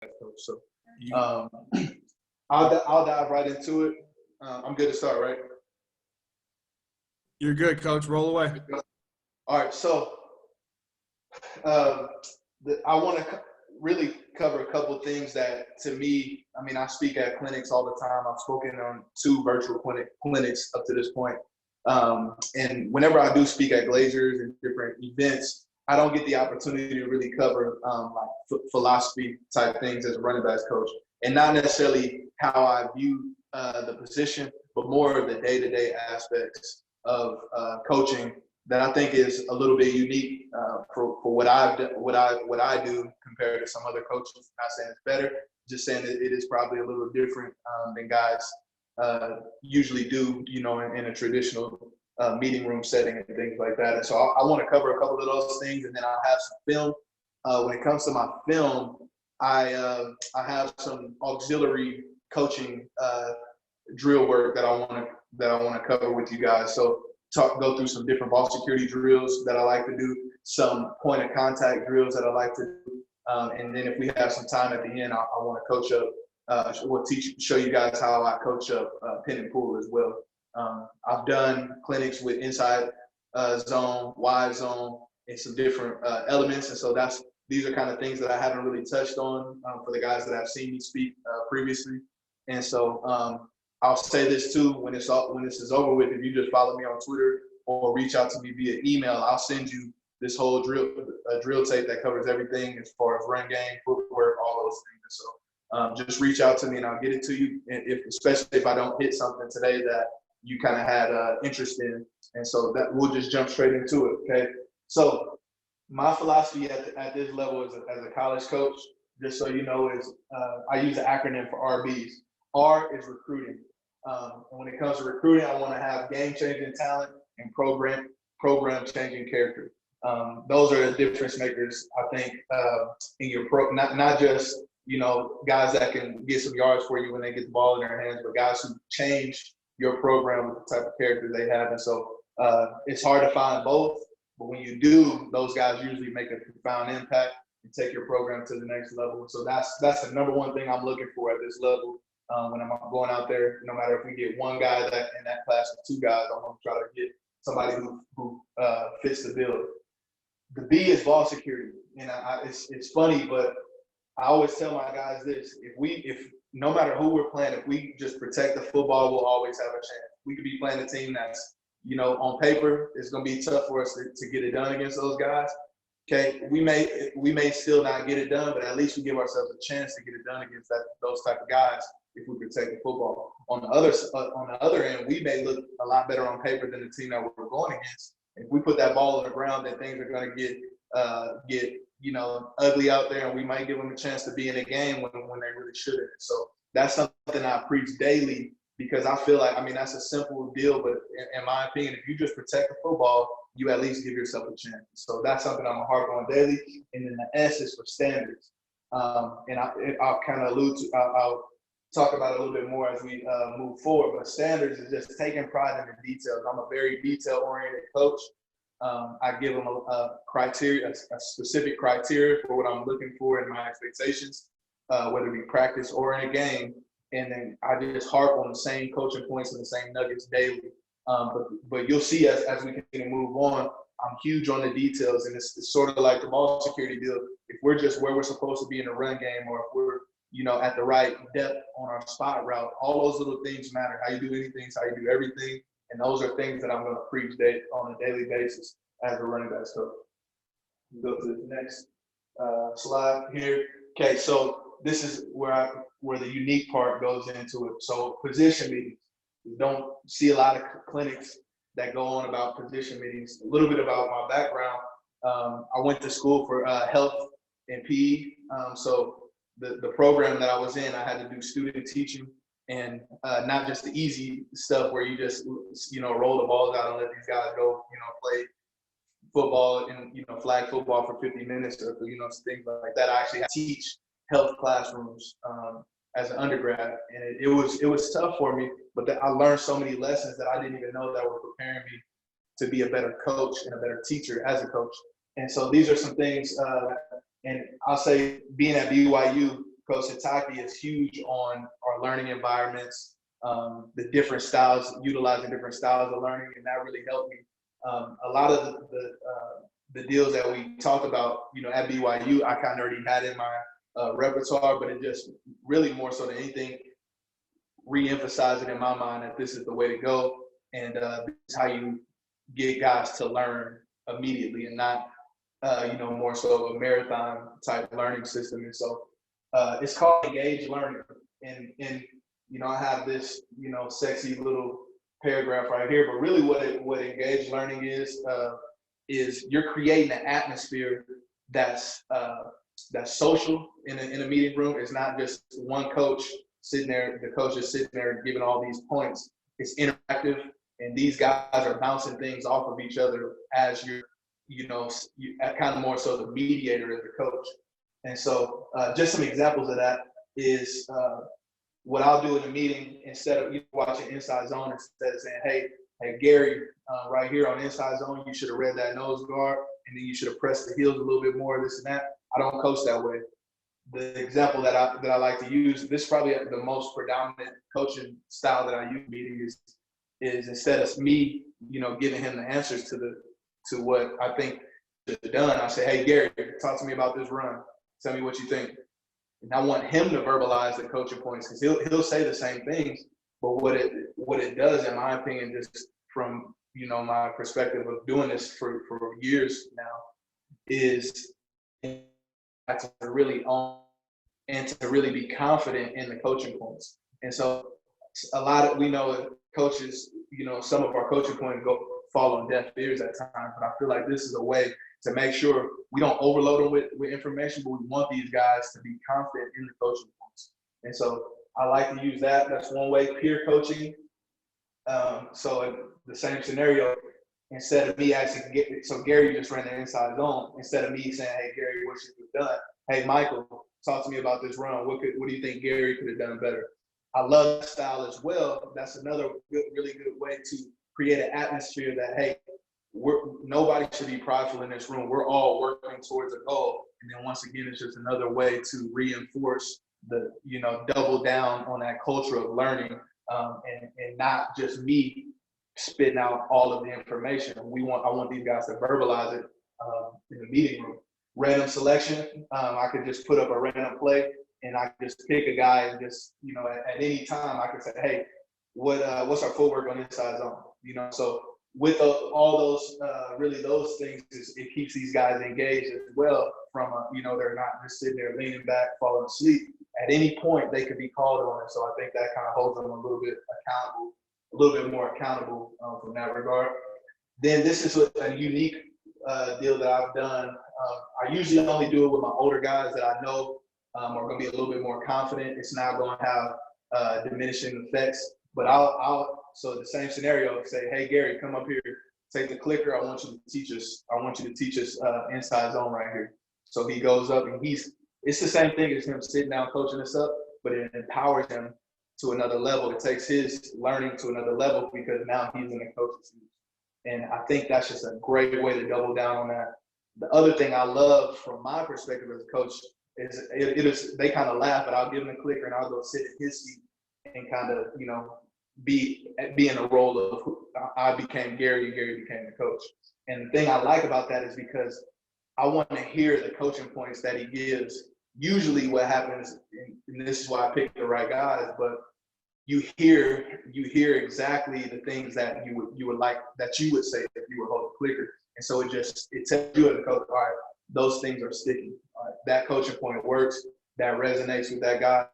coach. So I'll dive right into it. I'm good to start, right? You're good, Coach. Roll away. All right. So I want to really cover a couple of things that, to me, I mean, I speak at clinics all the time. I've spoken on 2 virtual clinics up to this point. And whenever I do speak at Glazers and different events, I don't get the opportunity to really cover like philosophy type things as a running backs coach, and not necessarily how I view the position, but more of the day-to-day aspects of coaching that I think is a little bit unique for what I do compared to some other coaches. Not saying it's better, just saying that it is probably a little different than guys usually do, you know, in a traditional meeting room setting and things like that. And so I want to cover a couple of those things, and then I'll have some film. When it comes to my film, I have some auxiliary coaching drill work that I want to cover with you guys. So go through some different ball security drills that I like to do, some point of contact drills that I like to do, and then if we have some time at the end, I want to coach up. Show you guys how I coach up pin and pull as well. I've done clinics with inside zone, wide zone, and some different elements, and so these are kind of things that I haven't really touched on for the guys that have seen me speak previously. And so I'll say this too, when this is over with, if you just follow me on Twitter or reach out to me via email, I'll send you this whole drill tape that covers everything as far as run game, footwork, all those things. And so just reach out to me and I'll get it to you, especially if I don't hit something today that you kind of had interest in. And so that we'll just jump straight into it, okay? So my philosophy at this level as a college coach, just so you know, is I use the acronym for RBs. R is recruiting. And when it comes to recruiting, I want to have game-changing talent and program-changing character. Those are the difference makers, I think, in your not just, you know, guys that can get some yards for you when they get the ball in their hands, but guys who change your program with the type of character they have. And so it's hard to find both, but when you do, those guys usually make a profound impact and take your program to the next level. So that's the number one thing I'm looking for at this level. When I'm going out there, no matter if we get one guy in that class or 2 guys, I want to try to get somebody who fits the bill. The B is ball security. And it's funny, but I always tell my guys this: if no matter who we're playing, if we just protect the football, we'll always have a chance. We could be playing a team that's, you know, on paper, it's going to be tough for us to get it done against those guys. Okay, we may still not get it done, but at least we give ourselves a chance to get it done against those type of guys if we protect the football. On the other end, we may look a lot better on paper than the team that we're going against. If we put that ball on the ground, then things are going to get you know, ugly out there, and we might give them a chance to be in a game when they really shouldn't. So that's something I preach daily, because I feel like, I mean, that's a simple deal, but in my opinion, if you just protect the football, you at least give yourself a chance. So that's something I'm harp on daily. And then the S is for standards. And I'll kind of I'll talk about it a little bit more as we move forward. But standards is just taking pride in the details. I'm a very detail-oriented coach. I give them a specific criteria for what I'm looking for in my expectations, whether it be practice or in a game. And then I just harp on the same coaching points and the same nuggets daily. But you'll see as we continue to move on, I'm huge on the details, and it's sort of like the ball security deal. If we're just where we're supposed to be in the run game, or if we're, you know, at the right depth on our spot route, all those little things matter. How you do anything is how you do everything, and those are things that I'm going to preach on a daily basis as a running back coach. Go to the next slide here. Okay, so this is where the unique part goes into it. So position meetings. We don't see a lot of clinics that go on about position meetings. A little bit about my background. I went to school for health and PE. So the program that I was in, I had to do student teaching, and not just the easy stuff where you just, you know, roll the balls out and let these guys go, you know, play football and, you know, flag football for 50 minutes or, you know, things like that. I actually had to teach health classrooms as an undergrad, and it was tough for me, but I learned so many lessons that I didn't even know that were preparing me to be a better coach and a better teacher as a coach. And so these are some things, and I'll say being at BYU, Coach Sataki is huge on our learning environments, the different styles, utilizing different styles of learning, and that really helped me. A lot of the deals that we talked about, at BYU, I kind of already had in my repertoire, but it just really more so than anything, re-emphasize it in my mind that this is the way to go, and this is how you get guys to learn immediately, and not more so a marathon type learning system. And so it's called engaged learning, and I have this sexy little paragraph right here, but really what engaged learning is you're creating an atmosphere that's social in a meeting room. It's not just one coach sitting there, the coach is sitting there giving all these points. It's interactive, and these guys are bouncing things off of each other as you're kind of more so the mediator as the coach. And so just some examples of that is what I'll do in a meeting, instead of watching Inside Zone, instead of saying, hey Gary, right here on Inside Zone, you should have read that nose guard, and then you should have pressed the heels a little bit more, this and that. I don't coach that way. The example that I like to use, this is probably the most predominant coaching style that I use in meetings, is instead of me, giving him the answers to what I think should have done, I say, hey Gary, talk to me about this run. Tell me what you think. And I want him to verbalize the coaching points, because he'll say the same things, but what it does, in my opinion, just from my perspective of doing this for years now, is to really own and to really be confident in the coaching points. And so we know coaches, some of our coaching points fall on deaf ears at times, but I feel like this is a way to make sure we don't overload them with information, but we want these guys to be confident in the coaching points. And so I like to use that. That's one way. Peer coaching. So in the same scenario, instead of me asking, so Gary just ran the Inside Zone, instead of me saying, hey Gary, what should you have done? Hey Michael, talk to me about this run. What do you think Gary could have done better? I love that style as well. That's another really good way to create an atmosphere that, hey, nobody should be prideful in this room. We're all working towards a goal. And then once again, it's just another way to reinforce the, double down on that culture of learning, and not just me spitting out all of the information. I want these guys to verbalize it in the meeting room. Random selection. I could just put up a random play, and I could just pick a guy, and just, at any time I could say, hey, what's our footwork on Inside Zone? So with all those, really those things, it keeps these guys engaged as well, from, they're not just sitting there leaning back, falling asleep. At any point, they could be called on. And so I think that kind of holds them a little bit more accountable from that regard. Then this is a unique deal that I've done. I usually only do it with my older guys that I know are going to be a little bit more confident. It's not going to have diminishing effects. But so the same scenario, say, hey Gary, come up here, take the clicker. I want you to teach us Inside Zone right here. So he goes up, and it's the same thing as him sitting down coaching us up, but it empowers him to another level. It takes his learning to another level, because now he's in the coach's seat. And I think that's just a great way to double down on that. The other thing I love from my perspective as a coach is they kind of laugh, but I'll give him the clicker and I'll go sit in his seat and kind of, be in a role of I became Gary and Gary became the coach. And the thing I like about that is because I want to hear the coaching points that he gives. Usually what happens, and this is why I picked the right guys, but you hear exactly the things that you would like, that you would say if you were holding clicker. And so it tells you as a coach, all right, those things are sticking. All right, that coaching point works, that resonates with that guy.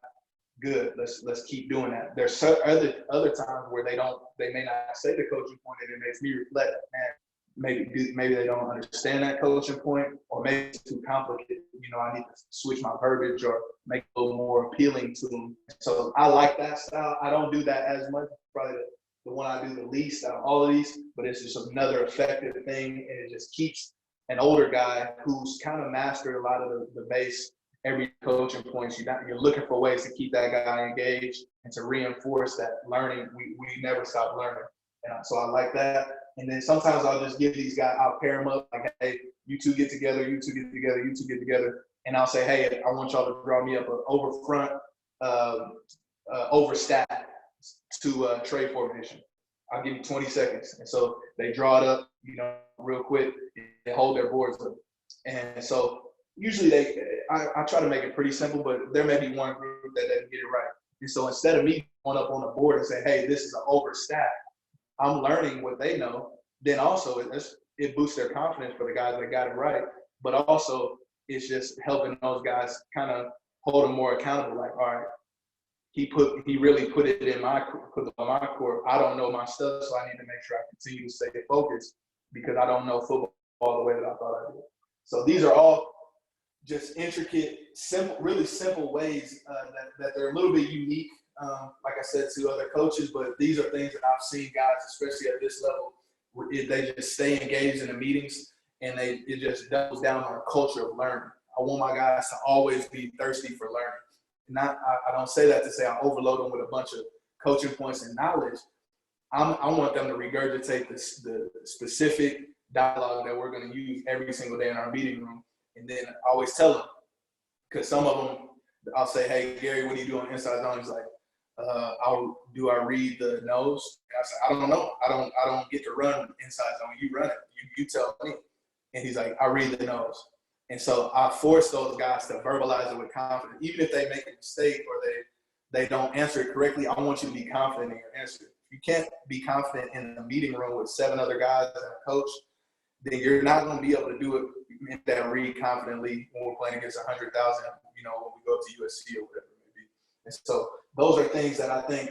Good. Let's keep doing that. There's other times where they may not say the coaching point, and it makes me reflect, man, maybe they don't understand that coaching point, or maybe it's too complicated. I need to switch my verbiage or make it a little more appealing to them. So I like that style. I don't do that as much. Probably the one I do the least out of all of these, but it's just another effective thing, and it just keeps an older guy who's kind of mastered a lot of the base. Every coaching points, you're looking for ways to keep that guy engaged and to reinforce that learning. We never stop learning. And so I like that. And then sometimes I'll just give these guys, I'll pair them up, like, hey, you two get together, you two get together, you two get together. and I'll say, hey, I want y'all to draw me up an over front, over stack to trade formation. I'll give you 20 seconds. And so they draw it up, real quick. They hold their boards up. And so usually I try to make it pretty simple, but there may be one group that doesn't get it right. And so instead of me going up on the board and saying, hey, this is an overstack, I'm learning what they know. Then also it boosts their confidence for the guys that got it right. But also it's just helping those guys kind of hold them more accountable. Like, all right, he really put it on my court. I don't know my stuff, so I need to make sure I continue to stay focused because I don't know football the way that I thought I did. So these are all just intricate, simple, really simple ways that they're a little bit unique, like I said, to other coaches. But these are things that I've seen guys, especially at this level, where they just stay engaged in the meetings, and it just doubles down on a culture of learning. I want my guys to always be thirsty for learning. I don't say that to say I overload them with a bunch of coaching points and knowledge. I want them to regurgitate the specific dialogue that we're going to use every single day in our meeting room. And then I always tell them, because some of them, I'll say, hey, Gary, what do you do on inside zone? He's like, I read the nose? And I say, I don't know. I don't get to run inside zone. You run it. You tell me. And he's like, I read the nose. And so I force those guys to verbalize it with confidence. Even if they make a mistake or they don't answer it correctly, I want you to be confident in your answer. If you can't be confident in the meeting room with 7 other guys and a coach, then you're not going to be able to do it in that read confidently when we're playing against 100,000, when we go to USC or whatever it may be. And so those are things that I think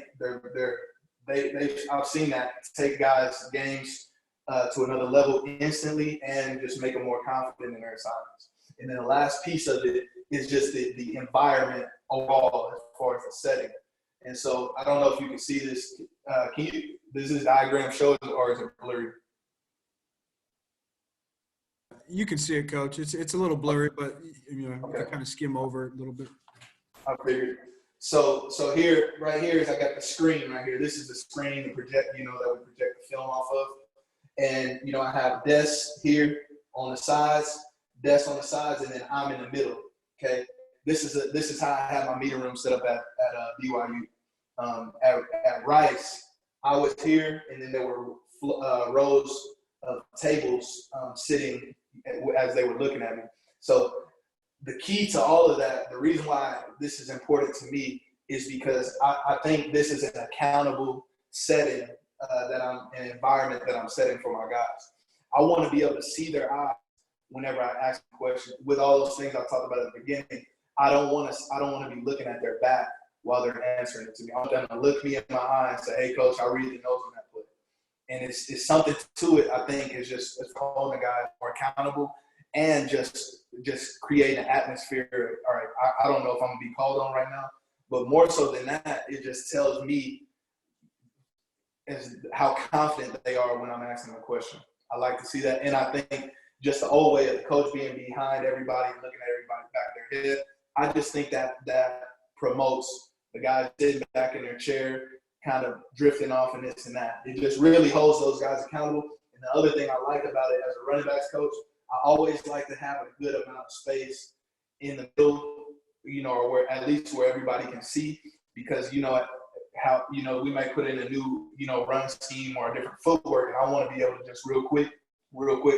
I've seen that take guys' games to another level instantly and just make them more confident in their assignments. And then the last piece of it is just the environment overall as far as the setting. And so I don't know if you can see this. Does this diagram show it, or is it blurry? You can see it, Coach. It's a little blurry, but you can kind of skim over it a little bit. I figured. So right here is I got the screen right here. This is the screen that project, that we project the film off of. And I have desks here on the sides, and then I'm in the middle. Okay. This is how I have my meeting room set up at BYU. At Rice, I was here, and then there were rows of tables sitting as they were looking at me. So the key to all of that, the reason why this is important to me is because I think this is an accountable setting an environment that I'm setting for my guys. I want to be able to see their eyes whenever I ask a question. With all those things I talked about at the beginning, I don't want to be looking at their back while they're answering it to me. I want them to look me in my eye and say, hey, Coach, I read the nose on that play. And it's something to it, I think, is just holding the guys more accountable and just create an atmosphere. All right, I don't know if I'm going to be called on right now, but more so than that, it just tells me how confident they are when I'm asking them a question. I like to see that. And I think just the old way of the coach being behind everybody and looking at everybody back of their head, I just think that promotes the guys sitting back in their chair, kind of drifting off and this and that. It just really holds those guys accountable. And the other thing I like about it as a running backs coach, I always like to have a good amount of space in the middle, or where everybody can see, because how we might put in a new run scheme or a different footwork, and I want to be able to just real quick,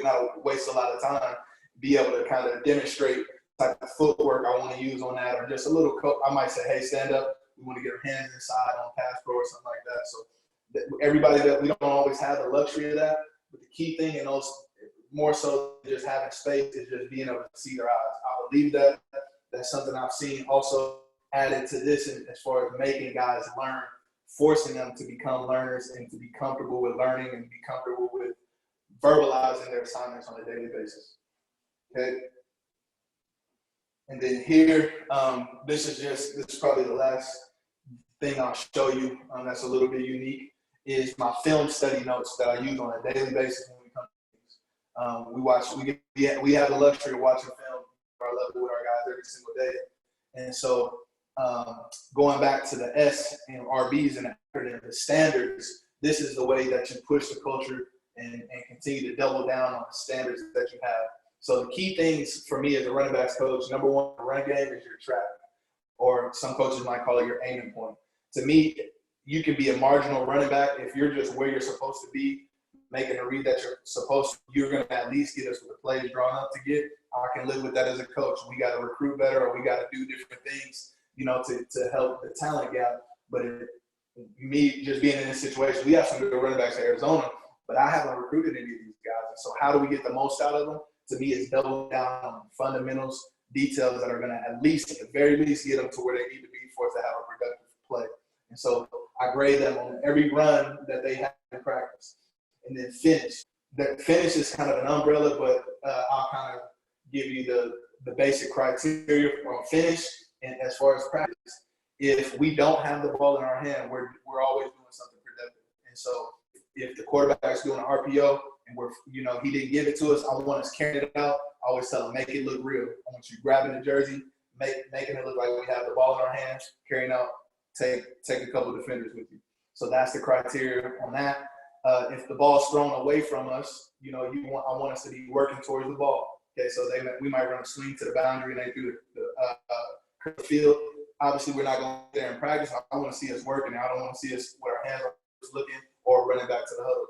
not waste a lot of time, be able to kind of demonstrate the type of footwork I want to use on that, or just a little I might say, hey, stand up. We want to get our hands inside on pass pro or something like that. So everybody, that we don't always have the luxury of that, but the key thing in those, more so than just having space, is just being able to see their eyes. I believe that that's something I've seen also added to this as far as making guys learn, forcing them to become learners and to be comfortable with learning and be comfortable with verbalizing their assignments on a daily basis. Okay. And then here, this is probably the last thing I'll show you that's a little bit unique, is my film study notes that I use on a daily basis when we come to things. We have the luxury of watching film at our level with our guys every single day. And so going back to the S and RBs and the standards, this is the way that you push the culture and continue to double down on the standards that you have. So the key things for me as a running backs coach, number one, run game is your track, or some coaches might call it your aiming point. To me, you can be a marginal running back if you're just where you're supposed to be, making a read that you're supposed to. You're going to at least get us with the plays drawn up to get. I can live with that as a coach. We got to recruit better, or we got to do different things, to help the talent gap. But me just being in this situation, we have some good running backs in Arizona, but I haven't recruited any of these guys. And so how do we get the most out of them? To me, it's double down on fundamentals, details that are going to at the very least, get them to where they need to be for us to have a productive play. And so I grade them on every run that they have in practice. And then finish. The finish is kind of an umbrella, but I'll kind of give you the basic criteria on finish. And as far as practice, if we don't have the ball in our hand, we're always doing something productive. And so if the quarterback's doing an RPO and he didn't give it to us, I want us carrying it out. I always tell him, make it look real. I want you grabbing the jersey, making it look like we have the ball in our hands, carrying out, take a couple of defenders with you. So that's the criteria on that. If the ball's thrown away from us, I want us to be working towards the ball. Okay, so we might run a swing to the boundary and they do the field. Obviously, we're not going there in practice. I want to see us working. I don't want to see us with our hands looking or running back to the huddle.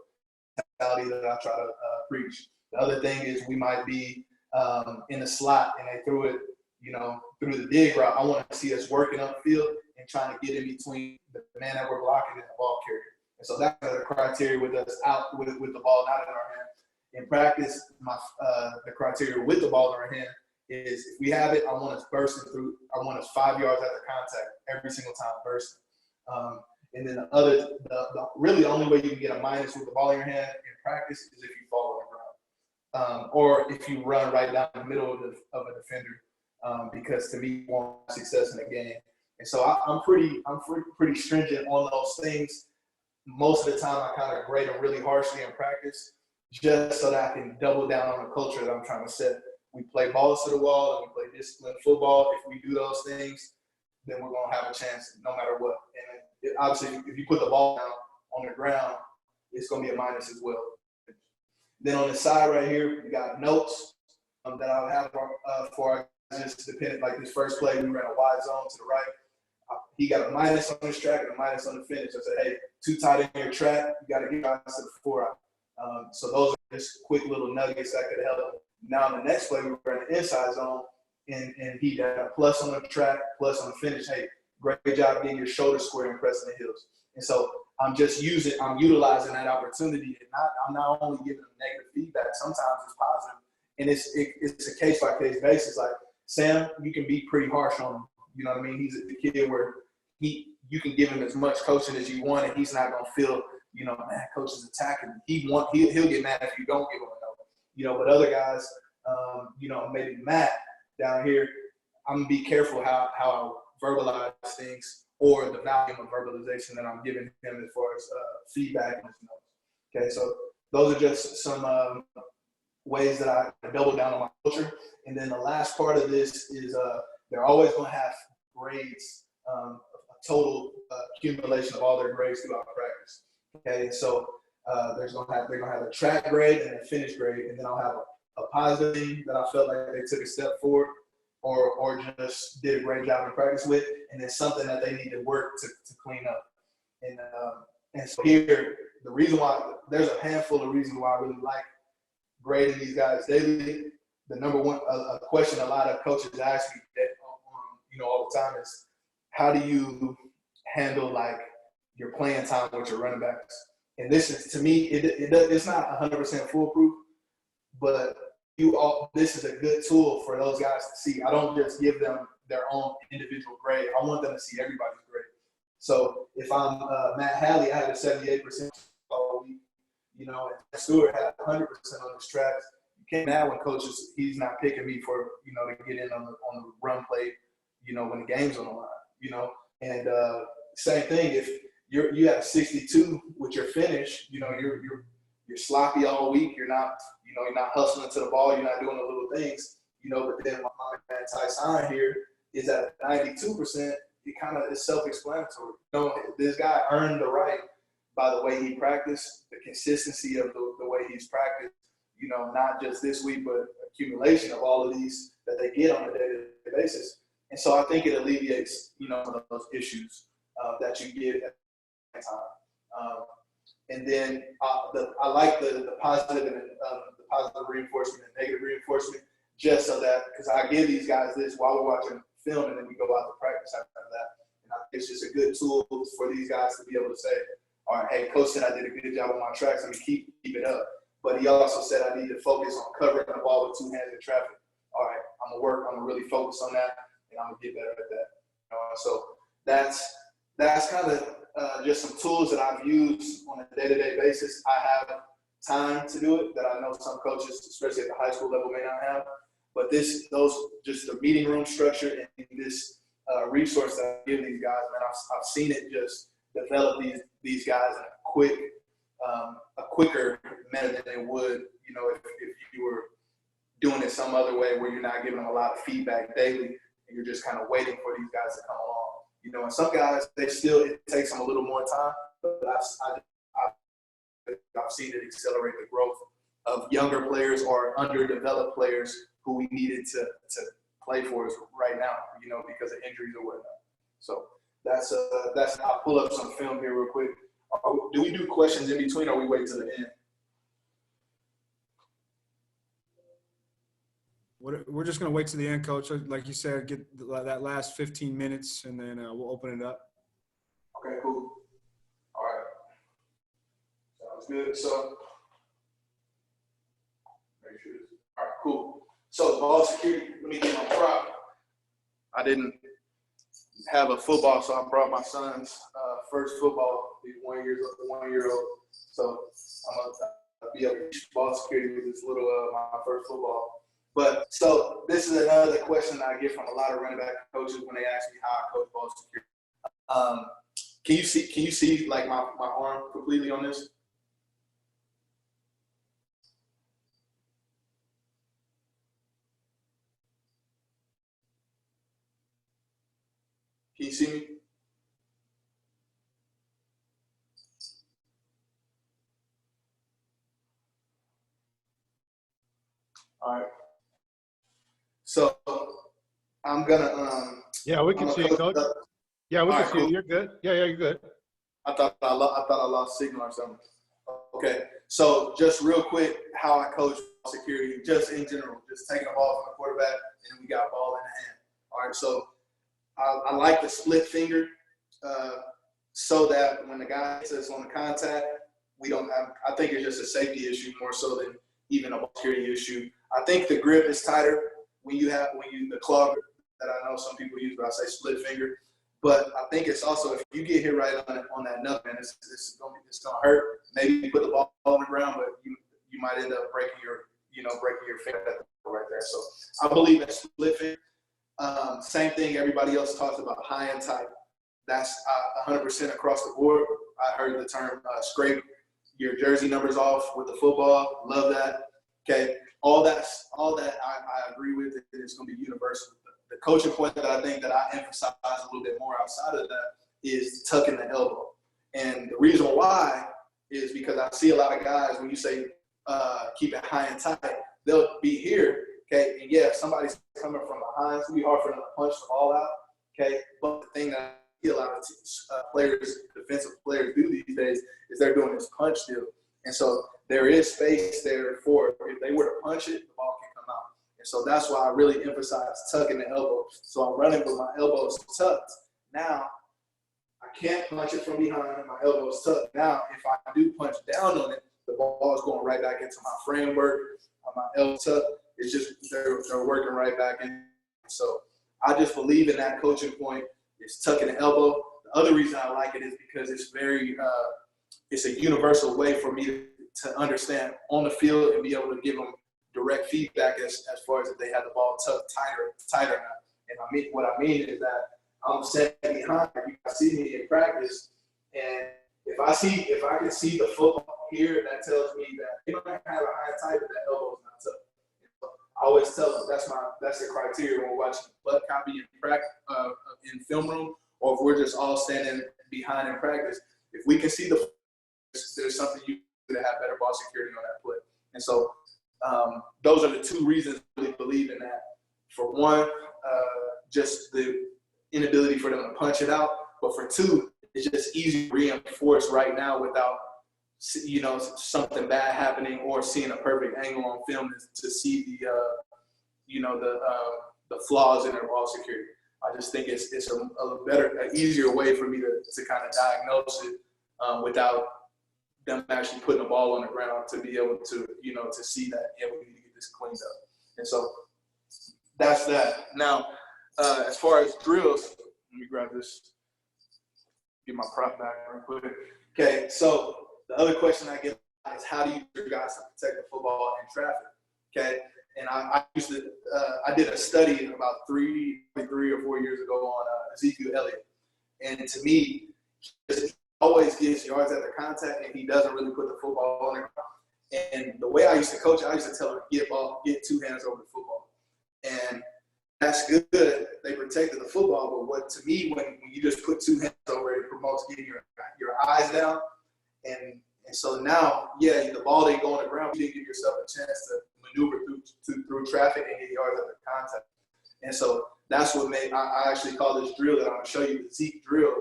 Mentality that I try to preach. The other thing is we might be in the slot and they threw it, through the dig route. I want to see us working upfield and trying to get in between the man that we're blocking and the ball carrier. And so that's the criteria with us out with the ball not in our hand. In practice, the criteria with the ball in our hand is if we have it, I want us bursting through. I want us 5 yards after contact every single time bursting. And then the really only way you can get a minus with the ball in your hand in practice is if you fall on the ground, or if you run right down the middle of a defender. Because to me, you want success in the game. And so I'm pretty stringent on those things. Most of the time, I kind of grade them really harshly in practice, just so that I can double down on the culture that I'm trying to set. We play balls to the wall and we play disciplined football. If we do those things, then we're going to have a chance no matter what. And obviously, if you put the ball down on the ground, it's going to be a minus as well. Then on the side right here, we got notes that I'll have for our just depending. Like this first play, we ran a wide zone to the right. He got a minus on his track and a minus on the finish. I said, hey, too tight in your track. You got to get guys to the 4 out. So those are just quick little nuggets that could help him. Now, in the next play, we ran an inside zone, and he got a plus on the track, plus on the finish. Hey, great job getting your shoulder square and pressing the heels. And so I'm utilizing that opportunity. And I'm not only giving them negative feedback, sometimes it's positive. And it's a case-by-case basis. Like, Sam, you can be pretty harsh on him. You know what I mean? He's the kid where you can give him as much coaching as you want, and he's not gonna feel, man, coach is attacking him. He'll get mad if you don't give him a no. But other guys, maybe Matt down here, I'm gonna be careful how I verbalize things or the volume of verbalization that I'm giving him as far as feedback and notes. Okay, so those are just some ways that I double down on my culture. And then the last part of this is they're always going to have grades, a total accumulation of all their grades throughout practice. Okay, so they're going to have a track grade and a finish grade, and then I'll have a positive thing that I felt like they took a step forward or just did a great job in practice with, and then something that they need to work to clean up. And so here, the reason why there's a handful of reasons why I really like grading these guys daily. The number one a question a lot of coaches ask me all the time is, how do you handle like your playing time with your running backs? And this is, to me, it's not 100% foolproof, but this is a good tool for those guys to see. I don't just give them their own individual grade. I want them to see everybody's grade. So if I'm Matt Halley, I had a 78% all week. And Stewart had 100% on his tracks. You can't mad when coaches, he's not picking me for, to get in on the run play, when the game's on the line, And same thing, if you have 62 with your finish, you're sloppy all week. You're not hustling to the ball. You're not doing the little things, But then my man Tyson here is at 92%. It kind of is self-explanatory. This guy earned the right by the way he practiced, the consistency of the way he's practiced. Not just this week, but accumulation of all of these that they get on a day-to-day basis. And so I think it alleviates, some of those issues that you get at the time. And then I like the positive and the positive reinforcement and negative reinforcement, just so that, because I give these guys this while we're watching film, and then we go out to practice after that. And I think it's just a good tool for these guys to be able to say, all right, hey, coach said I did a good job on my tracks. I mean, keep it up. But he also said I need to focus on covering the ball with two hands in traffic. All right, I'm gonna really focus on that, and I'm gonna get better at that. So that's kind of just some tools that I've used on a day-to-day basis. I have time to do it that I know some coaches, especially at the high school level, may not have. But just the meeting room structure and this resource that I give these guys, man, I've seen it just develop these guys in a quicker manner than they would, if you were doing it some other way where you're not giving them a lot of feedback daily and you're just kind of waiting for these guys to come along. And some guys, it takes them a little more time, but I've seen it accelerate the growth of younger players or underdeveloped players who we needed to play for us right now, because of injuries or whatnot. So that's I'll pull up some film here real quick. Do we do questions in between, or we wait till the end? We're just going to wait to the end, Coach. Like you said, get that last 15 minutes, and then we'll open it up. Okay, cool. All right. Sounds good. So, make sure this. All right, cool. So, ball security, let me get my prop. I didn't have a football, so I brought my son's first football. He's 1 year old. So, I'm going to be able to teach ball security with this little, my first football. But so this is another question that I get from a lot of running back coaches when they ask me how I coach ball security. Can you see like my arm completely on this? Can you see me? All right. So I'm gonna yeah, we can see you, Coach. Yeah, we can see you. You're good. Yeah, you're good. I thought I lost signal or something. Okay. So just real quick, how I coach security, just in general, just taking the ball from the quarterback and we got ball in the hand. All right. So I like the split finger so that when the guy hits us on the contact, we don't have. I think it's just a safety issue more so than even a ball security issue. I think the grip is tighter when you the claw grip that I know some people use, but I say split finger. But I think it's also, if you get hit right on that nut, man, it's gonna hurt. Maybe you put the ball on the ground, but you might end up breaking your finger right there. So I believe in split finger. Same thing everybody else talks about, high and tight. That's 100% across the board. I heard the term scrape your jersey numbers off with the football. Love that. Okay. All that I agree with, and it's going to be universal. The coaching point that I think that I emphasize a little bit more outside of that is tucking the elbow. And the reason why is because I see a lot of guys, when you say keep it high and tight, they'll be here, okay? And yeah, if somebody's coming from behind, it's going to be hard for them to punch the ball out, okay? But the thing that I see a lot of defensive players do these days is they're doing this punch deal. And so there is space there for, if they were to punch it, the ball can come out. And so that's why I really emphasize tucking the elbow. So I'm running with my elbows tucked. Now, I can't punch it from behind, my elbow's tucked. Now, if I do punch down on it, the ball is going right back into my framework, my elbow tucked. It's just, they're working right back in. So I just believe in that coaching point is tucking the elbow. The other reason I like it is because it's it's a universal way for me to understand on the field and be able to give them direct feedback as far as if they have the ball tucked tighter or not. And what I mean is that I'm standing behind. You can see me in practice, and if I can see the football here, that tells me that they might have a high tight, but that elbow is not tucked. I always tell them that's the criteria when we're watching butt copy in practice in film room, or if we're just all standing behind in practice. If we can see there's something you to have better ball security on that play. And so Those are the two reasons I really believe in that. For one, just the inability for them to punch it out. But for two, it's just easy to reinforce right now without, something bad happening or seeing a perfect angle on film to see the flaws in their ball security. I just think it's an easier way for me to kind of diagnose it without them actually putting the ball on the ground to be able to, to see that, yeah, we need to get this cleaned up. And so that's that. Now, as far as drills, let me grab this, get my prop back real quick. Okay, so the other question I get is how do you guys protect the football in traffic? Okay, and I used to, I did a study about 3 or 4 years ago on Ezekiel Elliott. And to me, he always gets yards after contact, and he doesn't really put the football on the ground. And the way I used to coach, I used to tell him, get two hands over the football. And that's good. They protected the football, but what to me, when you just put two hands over it, promotes getting your eyes down. And so now, yeah, the ball didn't go on the ground. You didn't give yourself a chance to maneuver through traffic and get yards after contact. And so that's what made I actually call this drill that I'm going to show you, the Zeke drill,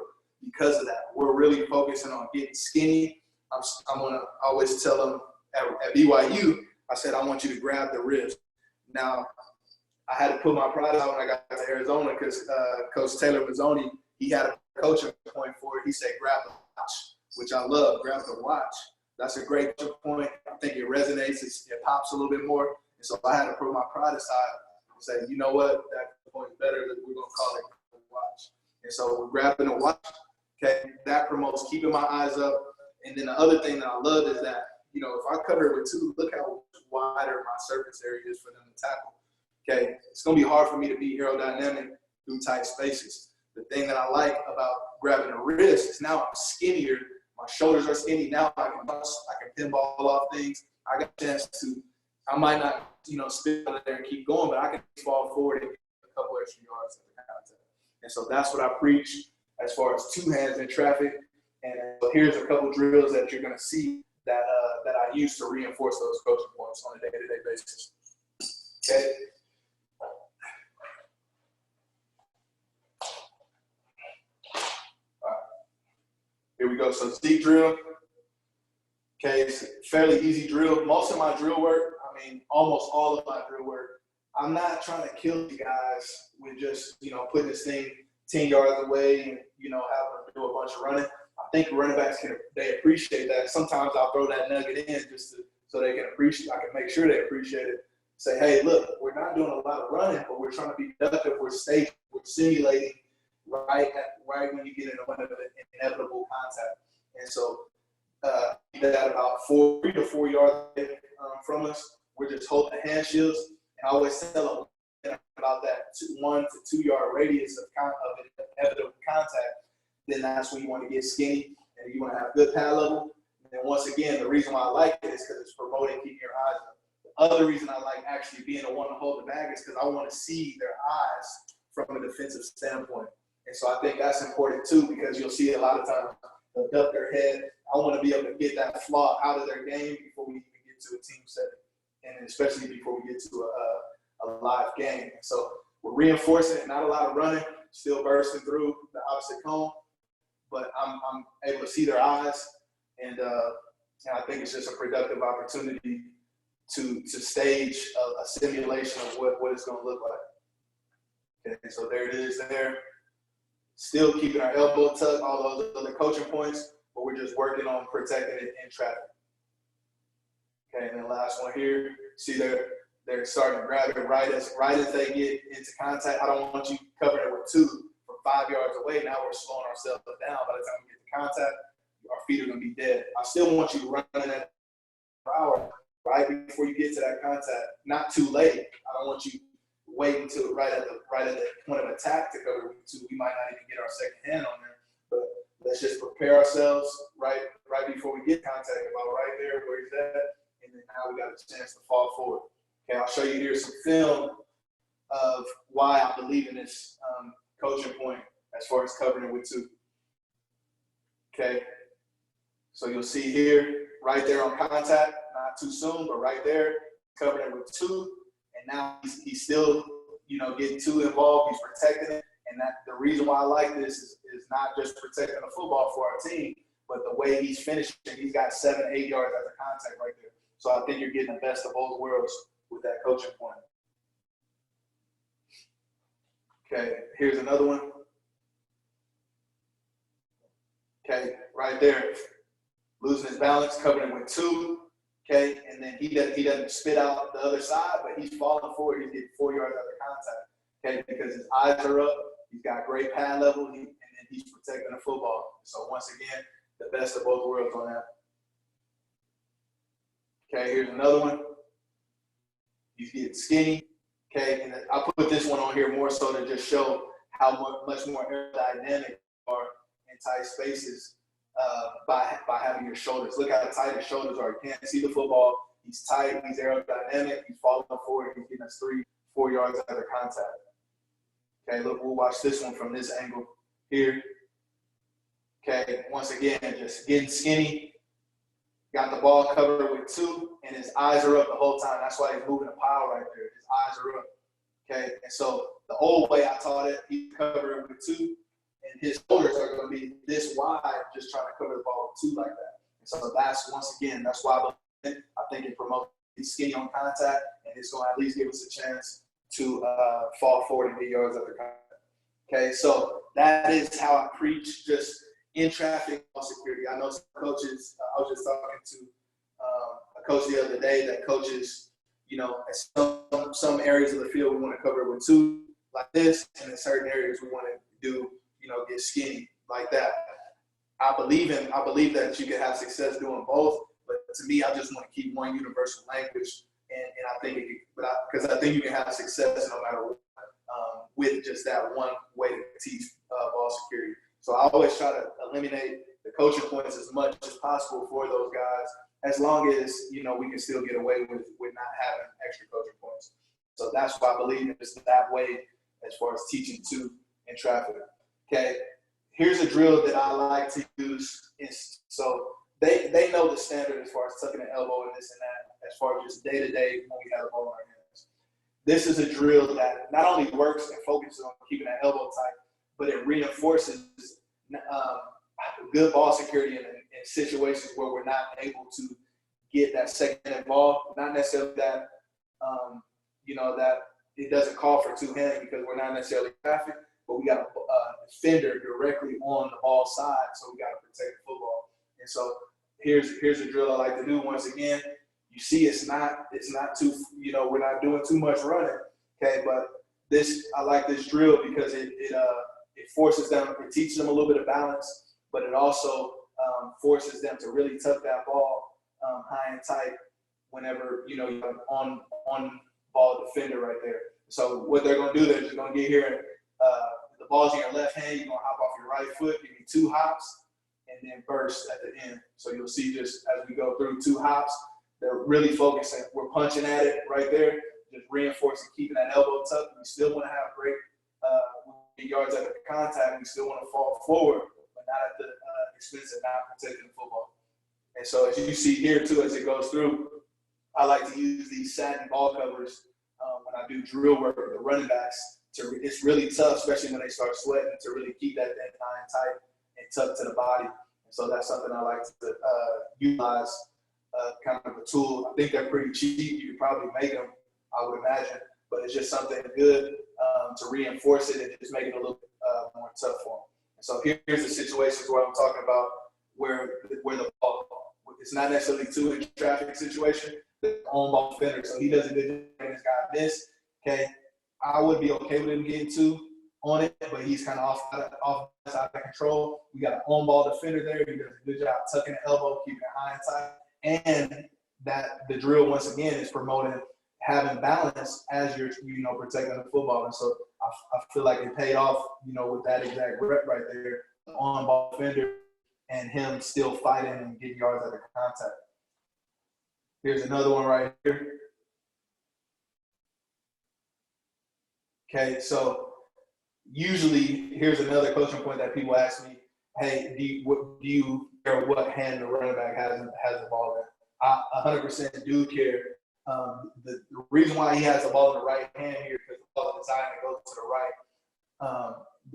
because of that. We're really focusing on getting skinny. I'm going to always tell them at BYU, I said, I want you to grab the wrist. Now, I had to put my pride out when I got to Arizona because Coach Taylor Mazzoni, he had a coaching point for it. He said, grab the watch, which I love, grab the watch. That's a great point. I think it resonates. It pops a little bit more. And so I had to put my pride aside and say, you know what, that point's better. We're going to call it the watch. And so we're grabbing the watch. Okay, that promotes keeping my eyes up. And then the other thing that I love is that, if I cover it with two, look how wider my surface area is for them to tackle. Okay, it's going to be hard for me to be aerodynamic through tight spaces. The thing that I like about grabbing the wrist is now I'm skinnier. My shoulders are skinny. Now I can pinball off things. I got a chance to, I might not, spin out of there and keep going, but I can fall forward and get a couple extra yards at the contact. And so that's what I preach as far as two hands in traffic. And here's a couple drills that you're going to see that I use to reinforce those coaching points on a day-to-day basis. Okay. Here we go. So Zeke drill. Okay, it's a fairly easy drill. Most of my drill work, almost all of my drill work, I'm not trying to kill you guys with just, putting this thing 10 yards away and, having to do a bunch of running. I think running backs they appreciate that. Sometimes I'll throw that nugget in just so they can appreciate. I can make sure they appreciate it. Say, hey, look, we're not doing a lot of running, but we're trying to be productive. We're staging. We're simulating right when you get into one of the inevitable contact. And so that about 3 to 4 yards from us, we're just holding the hand shields. And I always tell them about that 1 to 2 yard radius of inevitable contact. Then that's when you want to get skinny and you want to have good pad level. And then once again, the reason why I like it is because it's promoting keeping your eyes up. The other reason I like actually being the one to hold the bag is because I want to see their eyes from a defensive standpoint. And so I think that's important too, because you'll see a lot of times they'll duck their head. I want to be able to get that flaw out of their game before we even get to a team setting, and especially before we get to a live game. So we're reinforcing it, not a lot of running, still bursting through the opposite cone, but I'm able to see their eyes, and I think it's just a productive opportunity to stage a simulation of what it's going to look like. Okay, so there it is there. Still keeping our elbow tucked, all those other coaching points, but we're just working on protecting it in traffic. Okay, and then last one here. See, they're starting to grab it right as they get into contact. I don't want you covering it with 2 from 5 yards away. Now we're slowing ourselves down. By the time we get to contact, our feet are going to be dead. I still want you running at per hour right before you get to that contact. Not too late. I don't want you wait until right at the point of attack to cover week 2. We might not even get our second hand on there, but let's just prepare ourselves right before we get contact, about right there where he's at, and then now we got a chance to fall forward. Okay, I'll show you here some film of why I believe in this coaching point as far as covering it with 2. Okay, so you'll see here, right there on contact, not too soon, but right there, covering it with 2, and now he's still, getting 2 involved. He's protecting it. And that the reason why I like this is not just protecting the football for our team, but the way he's finishing. He's got 7, 8 yards after contact right there. So I think you're getting the best of both worlds with that coaching point. Okay, here's another one. Okay, right there. Losing his balance, covering it with 2. Okay, and then he doesn't spit out the other side, but he's falling forward. He's getting 4 yards after contact. Okay, because his eyes are up. He's got great pad level, and then he's protecting the football. So once again, the best of both worlds on that. Okay, here's another one. He's getting skinny. Okay, and I put this one on here more so to just show how much more aerodynamic are in tight spaces by having your shoulders. Look how tight his shoulders are. You can't see the football. He's tight. He's aerodynamic. He's falling forward. He's getting us 3, 4 yards after contact. Okay, look, we'll watch this one from this angle here. Okay, once again, just getting skinny. Got the ball covered with 2, and his eyes are up the whole time. That's why he's moving a pile right there. His eyes are up. Okay, and so the old way I taught it, he's covering with 2, and his shoulders are going to be this wide, just trying to cover the ball with 2 like that. And so that's, once again, that's why I think it promotes skinny on contact, and it's going to at least give us a chance to fall forward and get yards after contact. Okay, so that is how I preach just in traffic ball security. I know some coaches, I was just talking to a coach the other day that coaches, in some areas of the field we want to cover it with 2 like this, and in certain areas we want to do, get skinny like that. I believe that you can have success doing both, but to me, I just want to keep one universal language, and I think because I think you can have success no matter what with just that one way to teach ball security. So I always try to eliminate the coaching points as much as possible for those guys, as long as, we can still get away with not having extra coaching points. So that's why I believe it's that way as far as teaching 2 in traffic. Okay, here's a drill that I like to use. So they know the standard as far as tucking the elbow and this and that, as far as just day-to-day when we have the ball in our hands. This is a drill that not only works and focuses on keeping that elbow tight, but it reinforces good ball security in situations where we're not able to get that second ball. Not necessarily that, that it doesn't call for 2-hand because we're not necessarily traffic, but we got a defender directly on the ball side, so we got to protect the football. And so here's a drill I like to do. Once again, you see it's not too, we're not doing too much running, okay, but I like this drill because it forces them, it teaches them a little bit of balance, but it also forces them to really tuck that ball high and tight whenever, you have an on ball defender right there. So what they're going to do, they're just going to get here, the ball's in your left hand, you're going to hop off your right foot, give me 2 hops, and then burst at the end. So you'll see just as we go through 2 hops, they're really focusing. We're punching at it right there, just reinforcing, keeping that elbow tucked. We still want to have great yards after contact. We still want to fall forward, but not at the expense of not protecting the football. And so as you see here too, as it goes through, I like to use these satin ball covers when I do drill work with the running backs. It's really tough, especially when they start sweating, to really keep that thing high and tight and tucked to the body. And so that's something I like to utilize, kind of a tool. I think they're pretty cheap. You could probably make them, I would imagine, but it's just something good to reinforce it and just make it a little more tough for them. And so here's the situations where I'm talking about where the ball, it's not necessarily 2 in traffic situation, the on ball defender. So he does a good job, this guy miss. Okay, I would be okay with him getting 2 on it, but he's kind of off side of control. We got an on ball defender there. He does a good job tucking the elbow, keeping it high and tight, and that the drill once again is promoting having balance as you're protecting the football. And so I feel like it paid off with that exact rep right there, the on ball defender, and him still fighting and getting yards after contact. Here's another one right here. Okay, so usually here's another coaching point that people ask me, hey, do you care what hand the running back has the ball in? I 100% do care The reason why he has the ball in the right hand here, because the ball is designed to go to the right,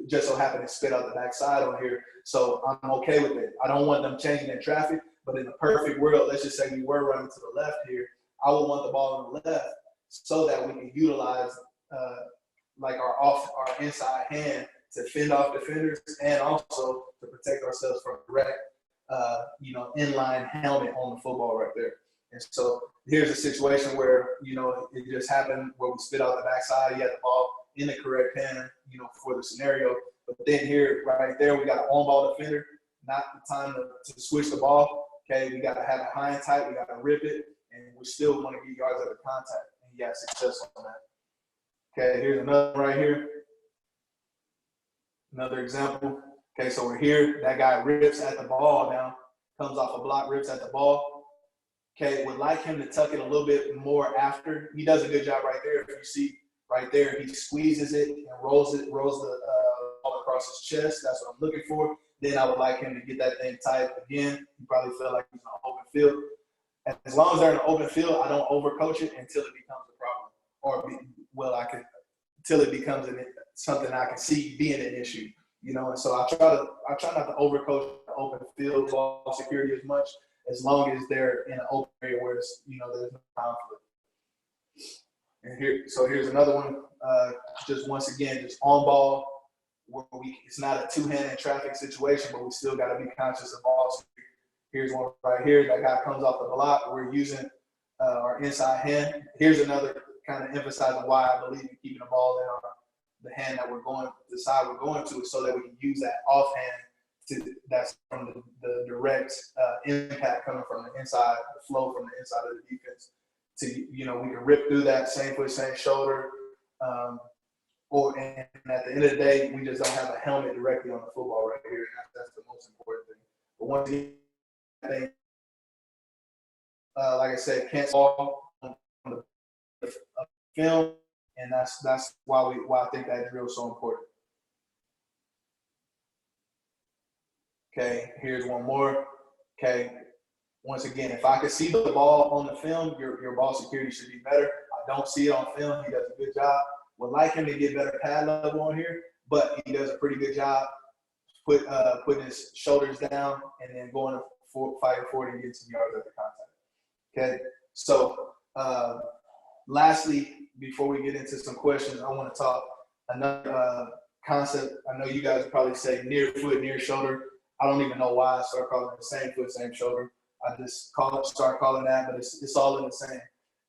just so happened to spit out the backside on here. So I'm okay with it. I don't want them changing in traffic, but in the perfect world, let's just say we were running to the left here, I would want the ball on the left so that we can utilize like our inside hand to fend off defenders and also to protect ourselves from direct, inline helmet on the football right there. And so here's a situation where, it just happened where we spit out the backside. He had the ball in the correct hand, for the scenario. But then here, right there, we got an on-ball defender, not the time to switch the ball. Okay, we got to have it high and tight. We got to rip it, and we still want to get yards out of contact. And he had success on that. Okay, here's another right here. Another example. Okay, so we're here. That guy rips at the ball now, comes off a block, rips at the ball. Okay, would like him to tuck it a little bit more after. He does a good job right there. If you see right there, he squeezes it and rolls the ball across his chest. That's what I'm looking for. Then I would like him to get that thing tight again. You probably feel like he's in an open field. As long as they're in an open field, I don't overcoach it until it becomes a problem, until it becomes something I can see being an issue. And so I try not to overcoach the open field ball security as much, as long as they're in an open area where it's, there's no conflict. And here's another one. Just once again, just on ball, where it's not a two-handed traffic situation, but we still got to be conscious of ball security. Here's one right here. That guy comes off the block. We're using our inside hand. Here's another kind of emphasizing why I believe in keeping the ball in the hand that the side we're going to, so that we can use that offhand that's from the direct impact coming from the inside, the flow from the inside of the defense. We can rip through that same foot, same shoulder. And at the end of the day, we just don't have a helmet directly on the football right here. That's the most important thing. But once again, I think, like I said, can't fall on the film, and that's why I think that drill is so important. Okay, here's one more. Okay, once again, if I could see the ball on the film, your ball security should be better. I don't see it on film. He does a good job. Would like him to get better pad level on here, but he does a pretty good job putting his shoulders down and then going fighting forward and getting some yards at the contact. Okay, so lastly, before we get into some questions, I want to talk another concept. I know you guys probably say near foot, near shoulder. I don't even know why I start calling it the same foot, same shoulder. I just start calling that, but it's all in the same.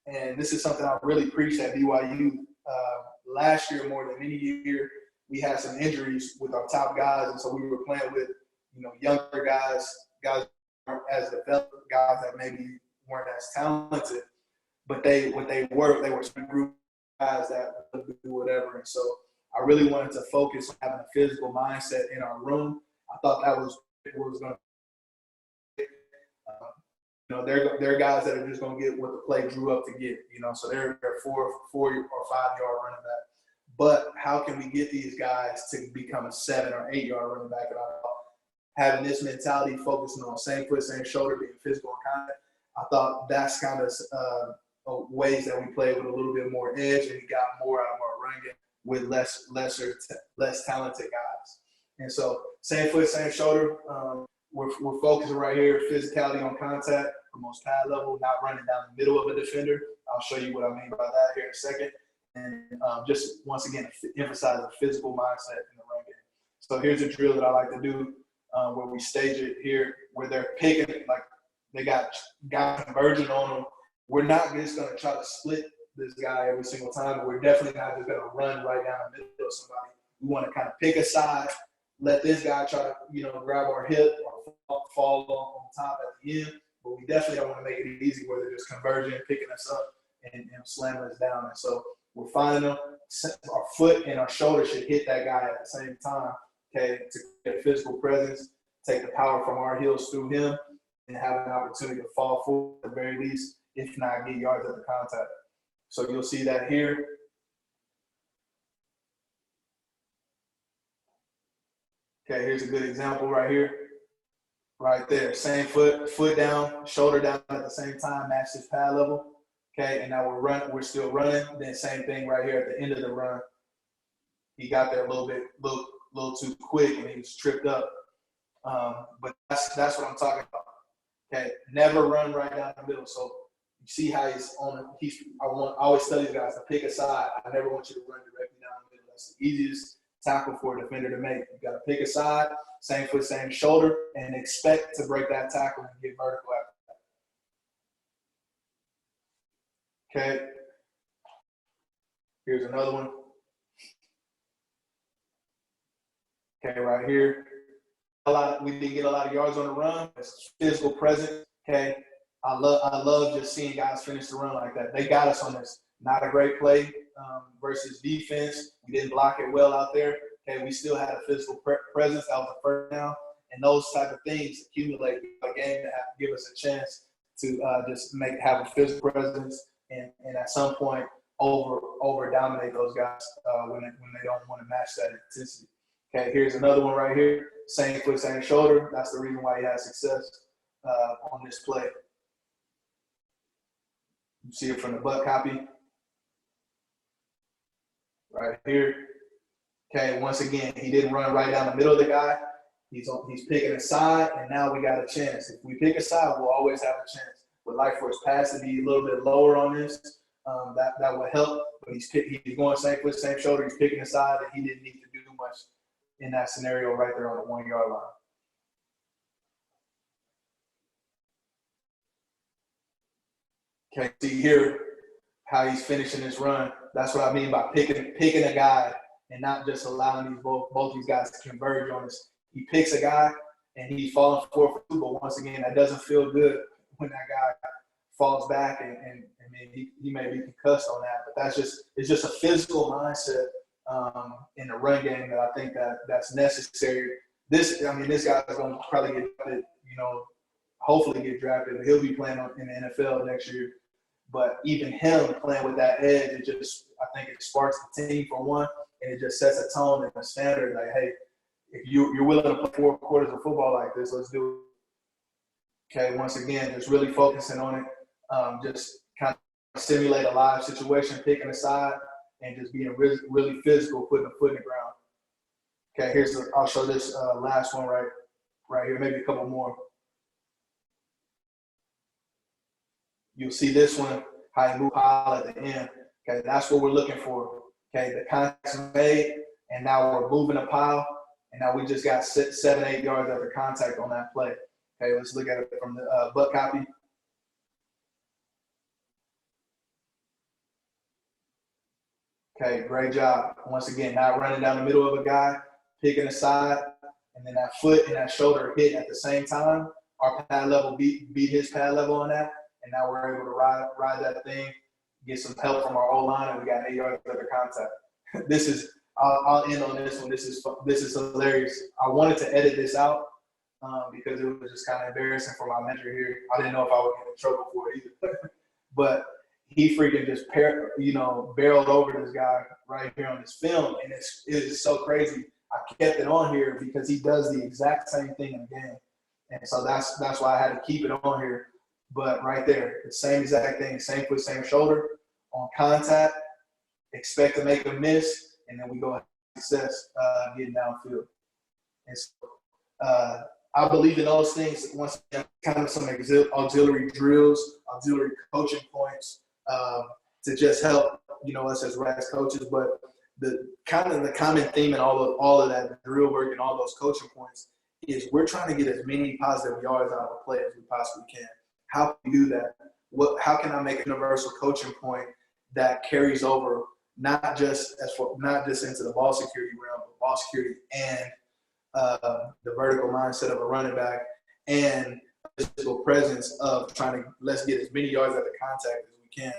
And this is something I really preached at BYU. Last year, more than any year, we had some injuries with our top guys, and so we were playing with, younger guys as developed guys that maybe weren't as talented, but they were some group guys that would do whatever. And so I really wanted to focus on having a physical mindset in our room. I thought that was what was going to. They're guys that are just going to get what the play drew up to get, so they're 4 or 5 yard running back. But how can we get these guys to become a 7 or 8 yard running back? And having this mentality, focusing on same foot, same shoulder, being physical and contact, I thought that's kind of ways that we play with a little bit more edge, and we got more out of our running game with less talented guys. And so same foot, same shoulder. We're focusing right here, physicality on contact, most pad level, not running down the middle of a defender. I'll show you what I mean by that here in a second. And just once again, emphasize a physical mindset in the run game. So here's a drill that I like to do where we stage it here, where they're picking, like they got guys converging on them. We're not just going to try to split this guy every single time, but we're definitely not just going to run right down the middle of somebody. We want to kind of pick a side, let this guy try to, grab our hip or fall on top at the end. But we definitely don't want to make it easy where they're just converging, picking us up, and slamming us down. And so we're finding them. Our foot and our shoulder should hit that guy at the same time, okay, to get physical presence, take the power from our heels through him, and have an opportunity to fall forward at the very least, if not get yards at the contact. So you'll see that here. Okay, here's a good example right here. Right there, same foot down, shoulder down at the same time, match his pad level. Okay, and now we're still running. Then same thing right here at the end of the run. He got there a little too quick, and he was tripped up. But that's what I'm talking about. Okay, never run right down the middle. So you see how I always tell these guys to pick a side. I never want you to run directly down the middle. That's the easiest tackle for a defender to make. You got to pick a side, same foot, same shoulder, and expect to break that tackle and get vertical after that. Okay. Here's another one. Okay, right here. We didn't get a lot of yards on the run. It's physical presence. Okay. I love just seeing guys finish the run like that. They got us on this. Not a great play versus defense. We didn't block it well out there. Okay, we still had a physical presence. That was the first down. And those type of things accumulate in a game that have to give us a chance to just have a physical presence and at some point over dominate those guys when they don't want to match that intensity. Okay, here's another one right here. Same foot, same shoulder. That's the reason why he had success on this play. You see it from the butt copy. Right here. Okay, once again, he didn't run right down the middle of the guy. He's picking a side, and now we got a chance. If we pick a side, we'll always have a chance. Would like for his pass to be a little bit lower on this. That would help. But he's going same foot, same shoulder. He's picking a side, and he didn't need to do much in that scenario right there on the 1 yard line. Okay, see here how he's finishing this run. That's what I mean by picking a guy and not just allowing both these guys to converge on us. He picks a guy and he's falling 4 for 2, but once again, that doesn't feel good when that guy falls back and he may be concussed on that. But it's just a physical mindset in the run game that I think that's necessary. This guy's going to probably get drafted, hopefully get drafted. He'll be playing in the NFL next year. But even him playing with that edge, I think it sparks the team for one, and it just sets a tone and a standard. Like, hey, if you're willing to play 4 quarters of football like this, let's do it. Okay, once again, just really focusing on it, just kind of simulate a live situation, picking a side, and just being really physical, putting a foot in the ground. Okay, I'll show this last one right here, maybe a couple more. You'll see this one, how he moved pile at the end. Okay, that's what we're looking for. Okay, the contact's made, and now we're moving a pile, and now we just got 7-8 yards after contact on that play. Okay, let's look at it from the butt copy. Okay, great job. Once again, not running down the middle of a guy, picking a side, and then that foot and that shoulder hit at the same time. Our pad level beat his pad level on that. And now we're able to ride that thing, get some help from our O-line, and we got 8 yards after contact. I'll end on this one. This is hilarious. I wanted to edit this out because it was just kind of embarrassing for my mentor here. I didn't know if I would get in trouble for it either. But he freaking just barreled over this guy right here on this film, and it is so crazy. I kept it on here because he does the exact same thing in the game, and so that's why I had to keep it on here. But right there, the same exact thing, same foot, same shoulder, on contact, expect to make a miss, and then we go have success getting downfield. And so I believe in those things. Once again, kind of some auxiliary drills, auxiliary coaching points to just help, us as RAS coaches. But the common theme in all of that drill work and all those coaching points is we're trying to get as many positive yards out of a play as we possibly can. How can we do that? How can I make a universal coaching point that carries over not just into the ball security realm, but ball security and the vertical mindset of a running back and the physical presence of let's get as many yards at the contact as we can.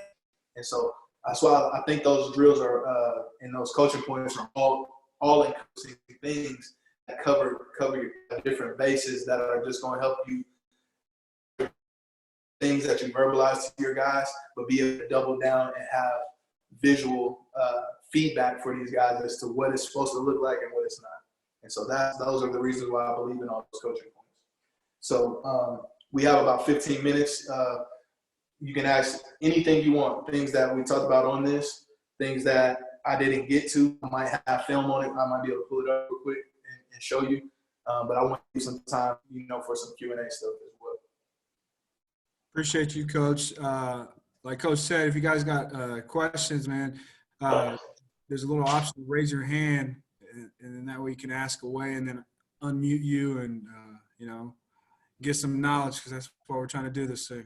And so that's why I think those drills are and those coaching points are all encompassing things that cover your different bases that are just going to help you. Things that you verbalize to your guys, but be able to double down and have visual feedback for these guys as to what it's supposed to look like and what it's not. And so those are the reasons why I believe in all those coaching points. So we have about 15 minutes. you can ask anything you want, things that we talked about on this, things that I didn't get to. I might have film on it. I might be able to pull it up real quick and show you. But I want to give some time, for some Q&A stuff as well. Appreciate you, Coach. Like Coach said, if you guys got questions, man, there's a little option to raise your hand, and then that way you can ask away and then unmute you and, get some knowledge, because that's what we're trying to do this thing.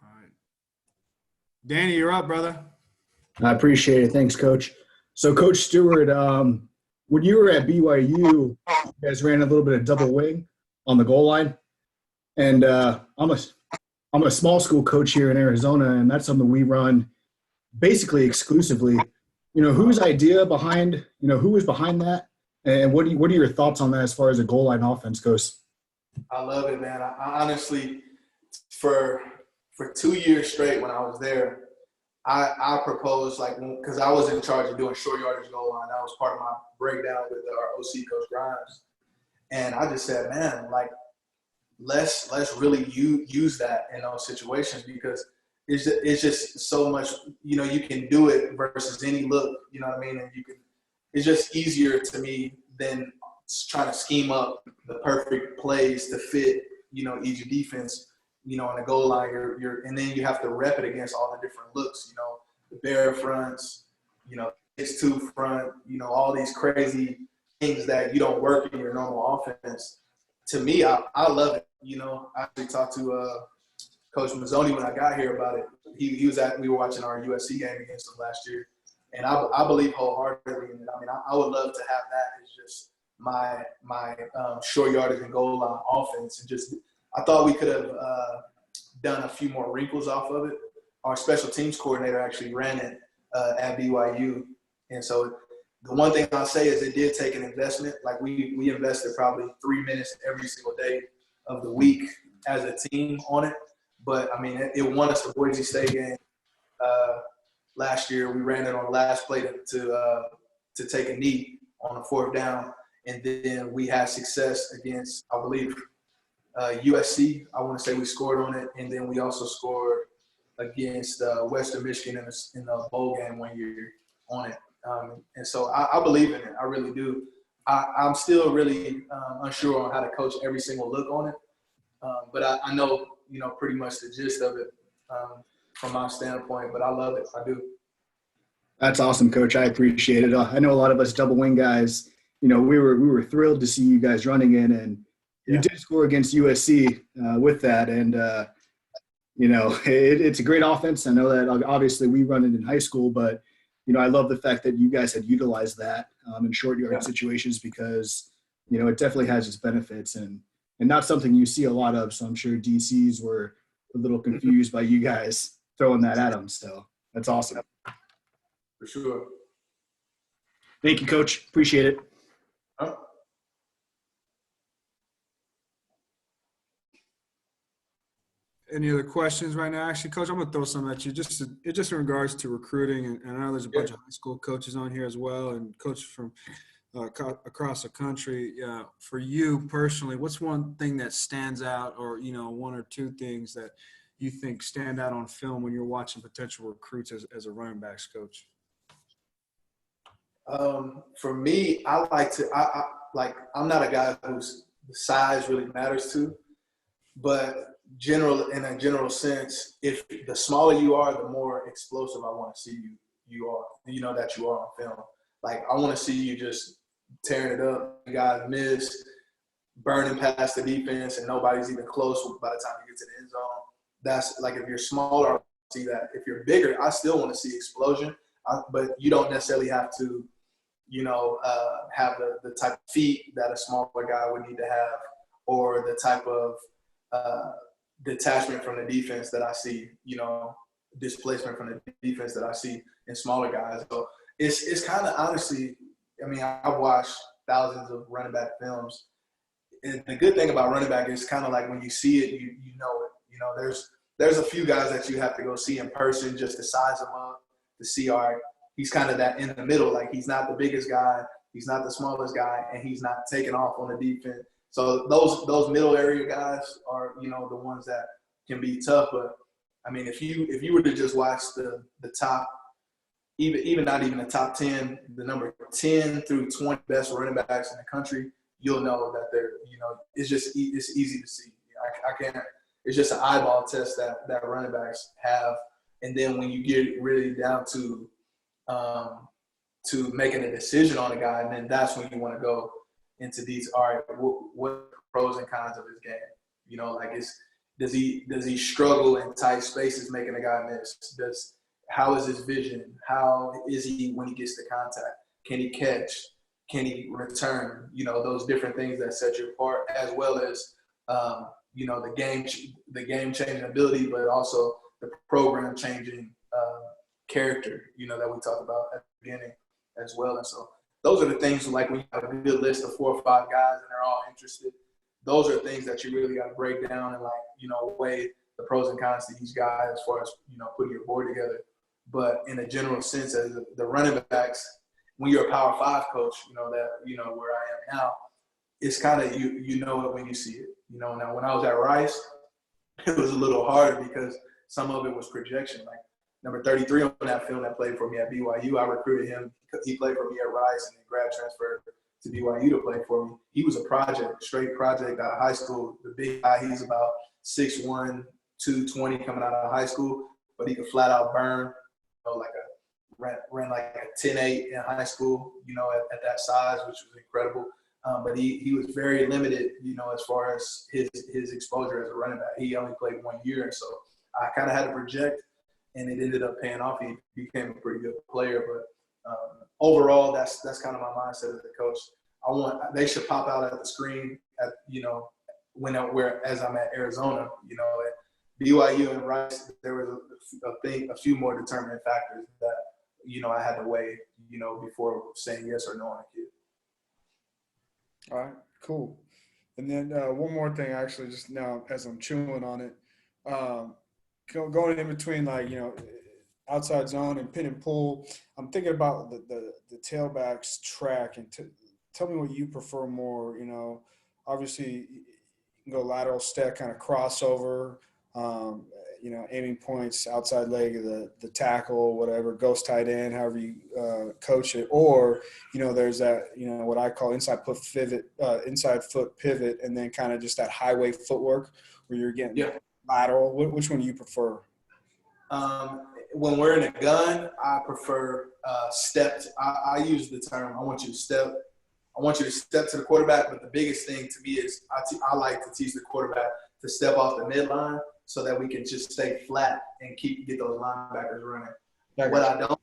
All right. Danny, you're up, brother. I appreciate it. Thanks, Coach. So, Coach Steward, when you were at BYU, you guys ran a little bit of double wing on the goal line. And I'm a small school coach here in Arizona, and that's something we run basically exclusively. Whose idea behind, who was behind that? And what are your thoughts on that as far as a goal line offense goes? I love it, man. I honestly, for 2 years straight when I was there, I proposed, because I was in charge of doing short yardage goal line. That was part of my breakdown with our OC, Coach Grimes. And I just said, man, let's really use that in those situations, because it's just so much, you can do it versus any look, you know what I mean? And it's just easier to me than trying to scheme up the perfect plays to fit, each defense, on the goal line, and then you have to rep it against all the different looks, the bear fronts, it's two front, all these crazy things that you don't work in your normal offense. To me, I love it. I actually talked to Coach Mazzoni when I got here about it. We were watching our USC game against him last year, and I believe wholeheartedly in it. I mean, I would love to have that as just my short yardage and goal line offense, and just I thought we could have done a few more wrinkles off of it. Our special teams coordinator actually ran it at BYU, and so the one thing I'll say is it did take an investment. We invested probably 3 minutes every single day of the week as a team on it. But, I mean, it won us the Boise State game last year. We ran it on the last play to take a knee on the fourth down. And then we had success against, I believe, USC. I want to say we scored on it. And then we also scored against Western Michigan in the bowl game one year on it. And so I believe in it. I really do. I'm still really unsure on how to coach every single look on it. But I know, pretty much the gist of it from my standpoint. But I love it. I do. That's awesome, Coach. I appreciate it. I know a lot of us double wing guys, we were thrilled to see you guys running in, and you did score against USC with that. And, it's a great offense. I know that obviously we run it in high school, but, I love the fact that you guys had utilized that in short yard situations, because, it definitely has its benefits and not something you see a lot of. So I'm sure DCs were a little confused by you guys throwing that at them. So that's awesome. For sure. Thank you, Coach. Appreciate it. Any other questions right now? Actually, Coach, I'm going to throw some at you. Just in regards to recruiting, and I know there's a bunch of high school coaches on here as well, and coaches from across the country. For you personally, what's one thing that stands out, or one or two things that you think stand out on film when you're watching potential recruits as a running backs coach? For me, I like to. I'm not a guy whose size really matters to, but in a general sense, if the smaller you are, the more explosive I want to see you are. That you are on film. I want to see you just tearing it up. Guys miss, burning past the defense, and nobody's even close by the time you get to the end zone. That's if you're smaller, I want to see that. If you're bigger, I still want to see explosion. But you don't necessarily have to, have the type of feet that a smaller guy would need to have, or the type of detachment from the defense that I see, displacement from the defense that I see in smaller guys. So it's kind of, honestly, I mean, I've watched thousands of running back films. And the good thing about running back is kind of when you see it, you know it. There's a few guys that you have to go see in person just to size them up, to see, all right, he's kind of that in the middle. Like, he's not the biggest guy, he's not the smallest guy, and he's not taking off on the defense. So those middle area guys are, you know, the ones that can be tough. But I mean, if you were to just watch the top, even not even the top 10, the number 10 through 20 best running backs in the country, you'll know that they're, you know, it's easy to see. I can't. It's just an eyeball test that running backs have. And then when you get really down to making a decision on a guy, and then that's when you want to go into these. All right, what are the pros and cons of his game? You know, like, does he struggle in tight spaces making a guy miss? How is his vision? How is he when he gets to contact? Can he catch? Can he return? You know, those different things that set you apart, as well as you know, the game changing ability, but also the program changing character, you know, that we talked about at the beginning as well. And so those are the things, like, when you have a good list of 4 or 5 guys and they're all interested, those are things that you really got to break down and, like, you know, weigh the pros and cons to each guy as far as, you know, putting your board together. But in a general sense, as the running backs, when you're a Power 5 coach, you know, that, you know, where I am now, it's kind of, you know it when you see it. You know, now when I was at Rice, it was a little harder because some of it was projection. Like, number 33 on that film that played for me at BYU, I recruited him. He played for me at Rice and then grad transferred to BYU to play for me. He was a project, straight project out of high school. The big guy, he's about 6'1", 220 coming out of high school, but he could flat out burn, you know, like ran like a 10.8 in high school, you know, at that size, which was incredible. But he was very limited, you know, as far as his exposure as a running back. He only played 1 year, and so I kind of had to project, and it ended up paying off. He became a pretty good player. But overall, that's kind of my mindset as a coach. They should pop out at the screen at, you know, as I'm at Arizona, you know, at BYU and Rice, there was a few more determining factors that, you know, I had to weigh, you know, before saying yes or no on a kid. All right, cool. And then one more thing, actually, just now as I'm chewing on it, going in between, like, you know, outside zone and pin and pull, I'm thinking about the tailback's track, and tell me what you prefer more. You know, obviously you can go lateral step, kind of crossover, you know, aiming points, outside leg of the tackle, whatever, ghost tight end, however you coach it. Or, you know, there's that, you know, what I call inside foot pivot, and then kind of just that highway footwork where you're getting lateral. Which one do you prefer? When we're in a gun, I prefer stepped. I use the term, I want you to step to the quarterback, but the biggest thing to me is I like to teach the quarterback to step off the midline so that we can just stay flat and get those linebackers running. What I don't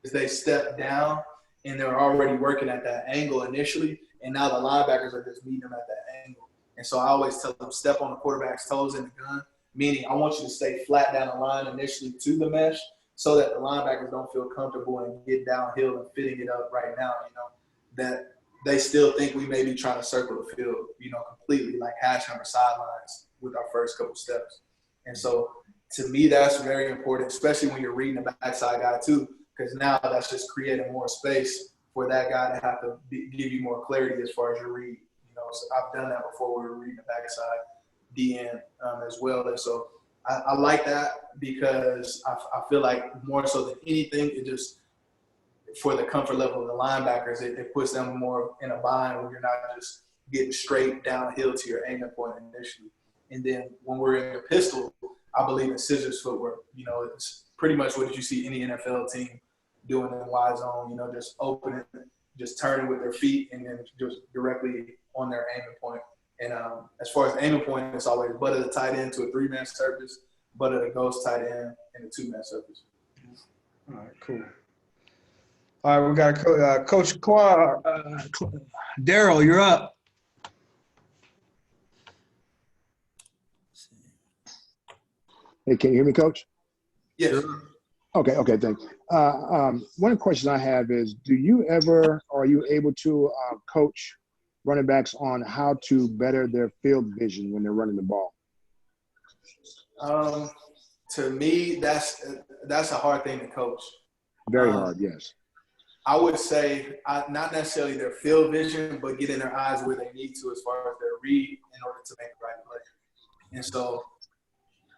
is they step down and they're already working at that angle initially, and now the linebackers are just meeting them at that angle. And so I always tell them, step on the quarterback's toes in the gun, meaning I want you to stay flat down the line initially to the mesh so that the linebackers don't feel comfortable and get downhill and fitting it up right now, you know, that they still think we may be trying to circle the field, you know, completely, like hash number sidelines with our first couple steps. And so to me, that's very important, especially when you're reading the backside guy too, because now that's just creating more space for that guy to have to give you more clarity as far as your read. You know, so I've done that before. We were reading the backside DN as well. And so I like that because I feel like more so than anything, it just, for the comfort level of the linebackers, it puts them more in a bind when you're not just getting straight downhill to your aiming point initially. And then when we're in a pistol, I believe in scissors footwork. You know, it's pretty much what you see any NFL team doing in Y zone, you know, just opening, just turning with their feet and then just directly on their aiming point. And as far as aiming point, it's always butt of the tight end to a 3-man surface, butt of the ghost tight end and a 2-man surface. All right, cool. All right, we got Coach Daryl, you're up. Hey, can you hear me, Coach? Yes. Okay, thanks. One of the questions I have is, are you able to coach running backs on how to better their field vision when they're running the ball? To me, that's a hard thing to coach. Very hard, yes. I would say not necessarily their field vision, but getting their eyes where they need to as far as their read in order to make the right play. And so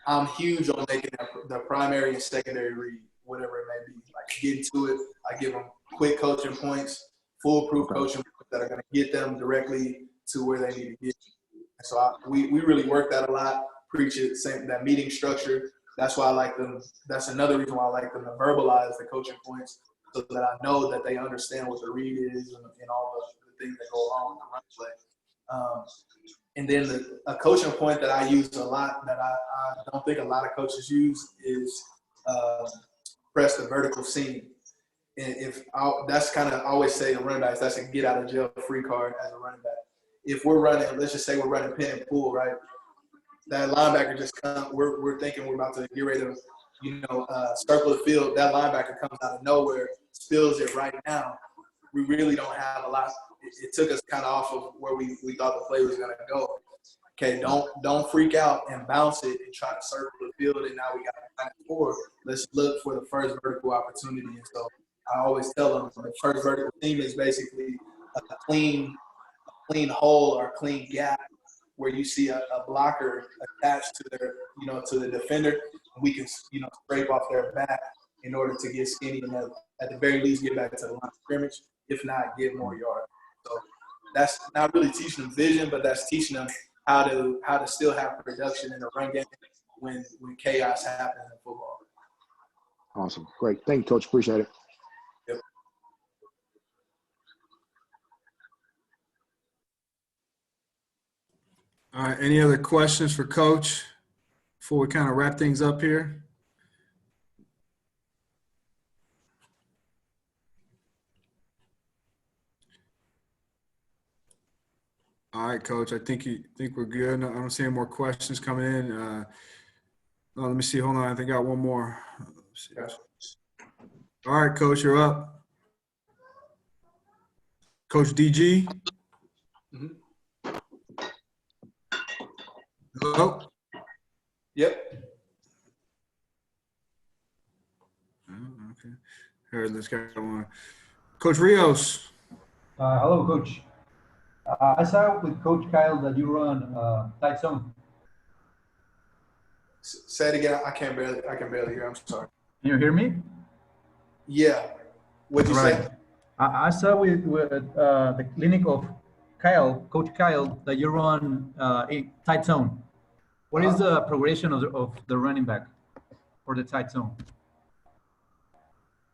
I'm huge on making the primary and secondary read, whatever it may be. Like, get to it. I give them quick coaching points, foolproof coaching points that are going to get them directly to where they need to get. And so we really work that a lot, preach it, that meeting structure. That's why I like them. That's another reason why I like them to verbalize the coaching points, so that I know that they understand what the read is and all the things that go along with the run play. And then a coaching point that I use a lot that I don't think a lot of coaches use is press the vertical seam. And that's kind of, I always say to running backs, that's a get out of jail free card as a running back. If we're running, let's just say we're running pin and pull, right? That linebacker just comes, we're thinking we're about to get ready to, circle the field. That linebacker comes out of nowhere, spills it right now. We really don't have a lot. It took us kind of off of where we thought the play was going to go. Okay, don't freak out and bounce it and try to circle the field, and now we got to forward. Let's look for the first vertical opportunity. And so I always tell them the first vertical seam is basically a clean hole or a clean gap where you see a blocker attached to their, to the defender. We can, scrape off their back in order to get skinny and at the very least get back to the line of scrimmage, if not get more yards. So that's not really teaching them vision, but that's teaching them how to still have production in the run game when chaos happens in football. Awesome. Great. Thank you, Coach. Appreciate it. Yep. All right. Any other questions for Coach before we kind of wrap things up here? All right, Coach. I think we're good. I don't see any more questions coming in. Let me see. Hold on. I think I got one more. All right, Coach, you're up. Coach DG. Mm-hmm. Hello. Yep. Okay. Here, let's get one. Coach Rios. Hello, Coach. I saw with Coach Kyle that you run tight zone. Say it again. I can barely hear. I'm sorry. Can you hear me? Yeah. What'd you say? I saw with the clinic of Kyle, Coach Kyle, that you run a tight zone. What is the progression of the running back for the tight zone?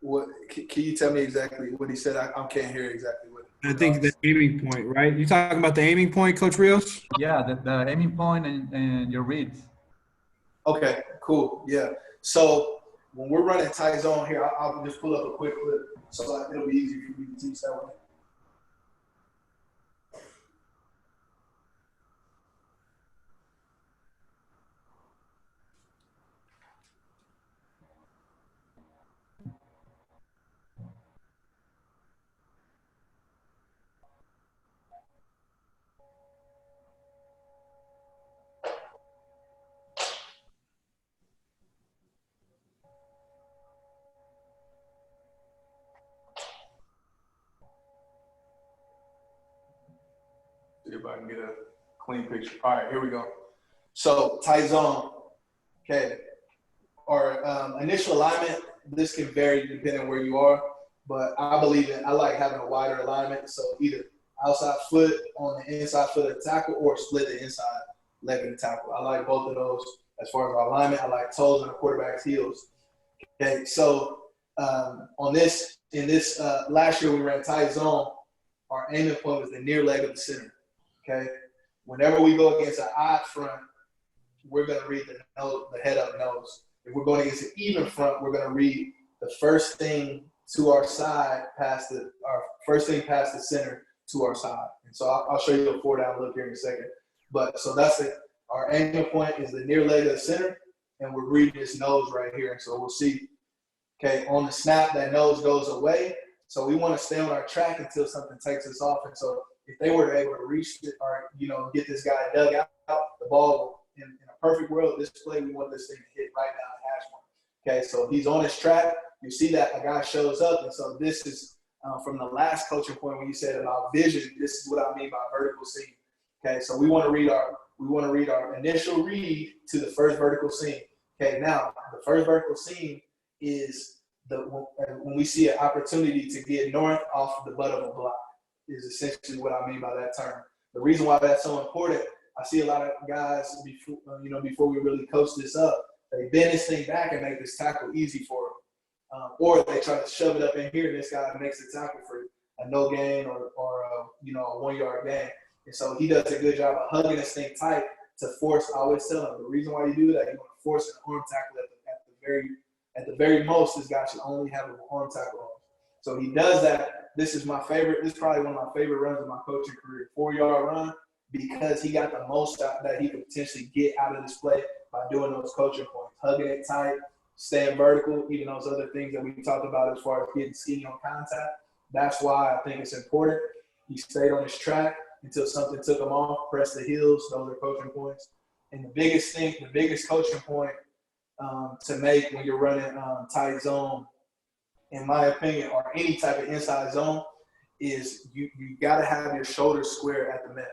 What can you tell me exactly what he said? I can't hear exactly what. I think the aiming point, right? You talking about the aiming point, Coach Rios? Yeah, the aiming point and your reads. Okay, cool. Yeah. So when we're running tight zone here, I'll just pull up a quick clip so it'll be easy for me to teach that one. See if I can get a clean picture. All right, here we go. So tight zone. Okay. Our initial alignment, this can vary depending on where you are, but I like having a wider alignment. So either outside foot on the inside foot of the tackle or split the inside leg of the tackle. I like both of those as far as our alignment. I like toes on the quarterback's heels. Okay, so in this last year we ran tight zone. Our aiming point was the near leg of the center. Okay, whenever we go against an odd front, we're going to read the head up nose. If we're going against an even front, we're going to read the first thing to our side past the center to our side. And so I'll show you a 4-down look here in a second. But so that's it. Our aiming point is the near leg of the center, and we're reading this nose right here. So we'll see. Okay, on the snap, that nose goes away. So we want to stay on our track until something takes us off. And so if they were able to reach it or, get this guy dug out, the ball in a perfect world, this play, we want this thing to hit right down the hash mark. Okay, so if he's on his track, you see that a guy shows up. And so this is from the last coaching point when you said about vision, this is what I mean by vertical seam. Okay, so we want to read our initial read to the first vertical seam. Okay, now the first vertical seam is when we see an opportunity to get north off the butt of a block is essentially what I mean by that term. The reason why that's so important, I see a lot of guys before we really coach this up, they bend this thing back and make this tackle easy for them, or they try to shove it up in here and this guy makes the tackle for a no gain or a 1 yard gain. And so he does a good job of hugging this thing tight to force. I always tell him the reason why you do that, you want to force an arm tackle at the very most. This guy should only have an arm tackle on. So he does that. This is my favorite. This is probably one of my favorite runs of my coaching career, 4 yard run, because he got the most out that he could potentially get out of this play by doing those coaching points, hugging it tight, staying vertical, even those other things that we talked about as far as getting skinny on contact. That's why I think it's important. He stayed on his track until something took him off, pressed the heels. Those are coaching points. And the biggest coaching point to make when you're running tight zone, in my opinion, or any type of inside zone, is you got to have your shoulders square at the mesh.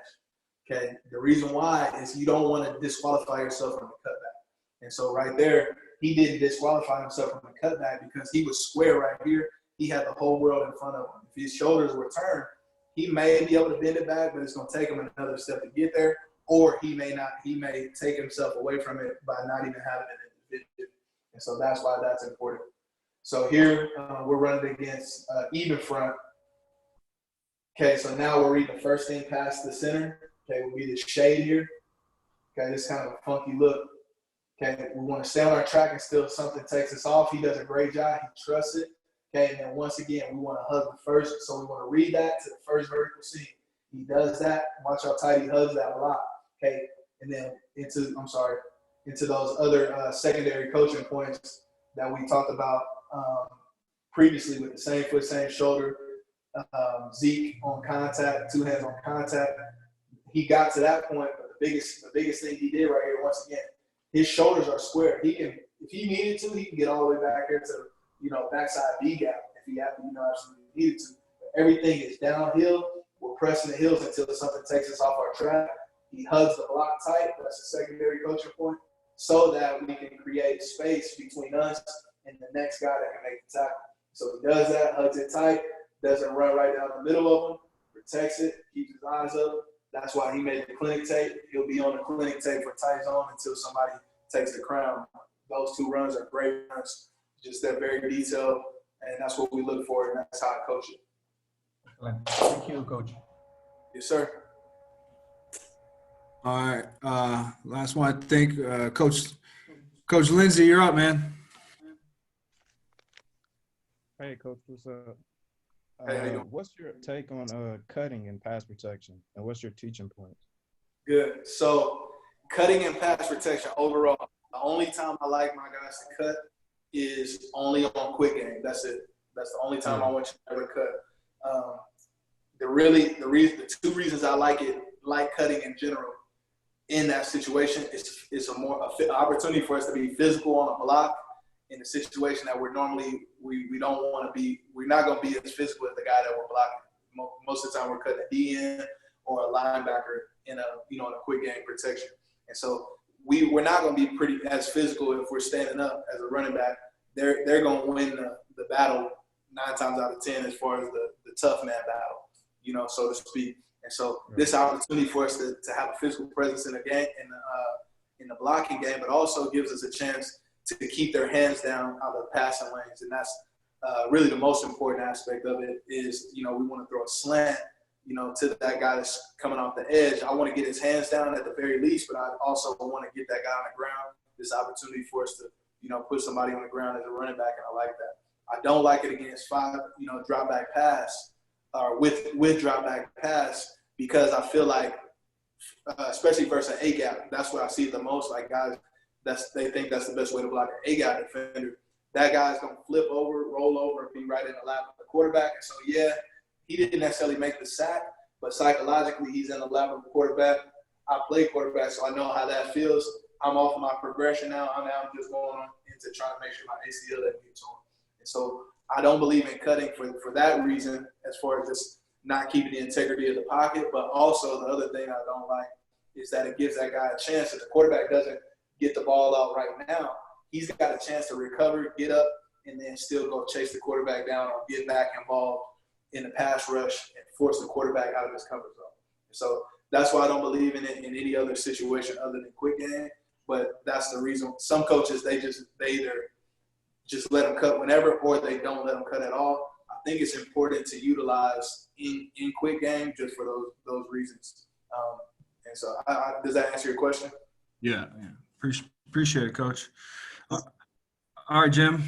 Okay, the reason why is you don't want to disqualify yourself from the cutback. And so right there, he didn't disqualify himself from the cutback because he was square right here. He had the whole world in front of him. If his shoulders were turned, he may be able to bend it back, but it's going to take him another step to get there, or he may not. He may take himself away from it by not even having it in the vision. And so that's why that's important. So here we're running against even front. Okay, so now we're reading the first thing past the center. Okay, we'll be this shade here. Okay, this kind of a funky look. Okay, we want to stay on our track until something takes us off. He does a great job. He trusts it. Okay, and then once again, we want to hug the first. So we want to read that to the first vertical seam. He does that. Watch how tight he hugs that block. Okay, and then into those other secondary coaching points that we talked about previously with the same foot, same shoulder, Zeke on contact, two hands on contact. He got to that point, but the biggest thing he did right here, once again, his shoulders are square. He can, if he needed to, he can get all the way back here to, backside B gap if he absolutely needed to. But everything is downhill. We're pressing the heels until something takes us off our track. He hugs the block tight. That's a secondary coaching point, so that we can create space between us and the next guy that can make the tackle. So he does that, hugs it tight, doesn't run right down the middle of him, protects it, keeps his eyes up. That's why he made the clinic tape. He'll be on the clinic tape for tight zone until somebody takes the crown. Those two runs are great runs, just that very detailed, and that's what we look for, and that's how I coach it. Excellent. Thank you, Coach. Yes, sir. All right. Last one, I think, Coach Lindsay, you're up, man. Hey, Coach, what's up? Hey, how you doing? What's your take on cutting and pass protection, and what's your teaching points? Good. So cutting and pass protection overall, the only time I like my guys to cut is only on quick game. That's it. That's the only time I want you to ever cut. The two reasons I like cutting in general in that situation is it's a more opportunity for us to be physical on a block in a situation that we're normally we don't want to be. We're not going to be as physical as the guy that we're blocking. Most of the time we're cutting a DN or a linebacker in a quick game protection, and so we're not going to be pretty as physical if we're standing up as a running back. They're going to win the battle 9 times out of 10 as far as the tough man battle, so to speak. And so this opportunity for us to have a physical presence in the game, in the blocking game, but also gives us a chance to keep their hands down out of the passing lanes. And that's really the most important aspect of it is, we want to throw a slant, to that guy that's coming off the edge. I want to get his hands down at the very least, but I also want to get that guy on the ground. This opportunity for us to, put somebody on the ground as a running back, and I like that. I don't like it against 5, drop back pass or with drop back pass, because I feel like, especially versus an A gap, that's what I see the most. Like guys, they think that's the best way to block an A gap defender. That guy's gonna flip over, roll over, and be right in the lap of the quarterback. And so he didn't necessarily make the sack, but psychologically he's in the lap of the quarterback. I play quarterback, so I know how that feels. I'm off my progression now. I'm just going on into trying to make sure my ACL doesn't get torn. And so I don't believe in cutting for that reason, as far as just not keeping the integrity of the pocket. But also the other thing I don't like is that it gives that guy a chance. If the quarterback doesn't get the ball out right now, he's got a chance to recover, get up, and then still go chase the quarterback down or get back involved in the pass rush and force the quarterback out of his comfort zone. So that's why I don't believe in it in any other situation other than quick game. But that's the reason. Some coaches, they either just let them cut whenever, or they don't let them cut at all. I think it's important to utilize in quick game just for those reasons. And so, does that answer your question? Yeah. Appreciate it, Coach. All right, Jim.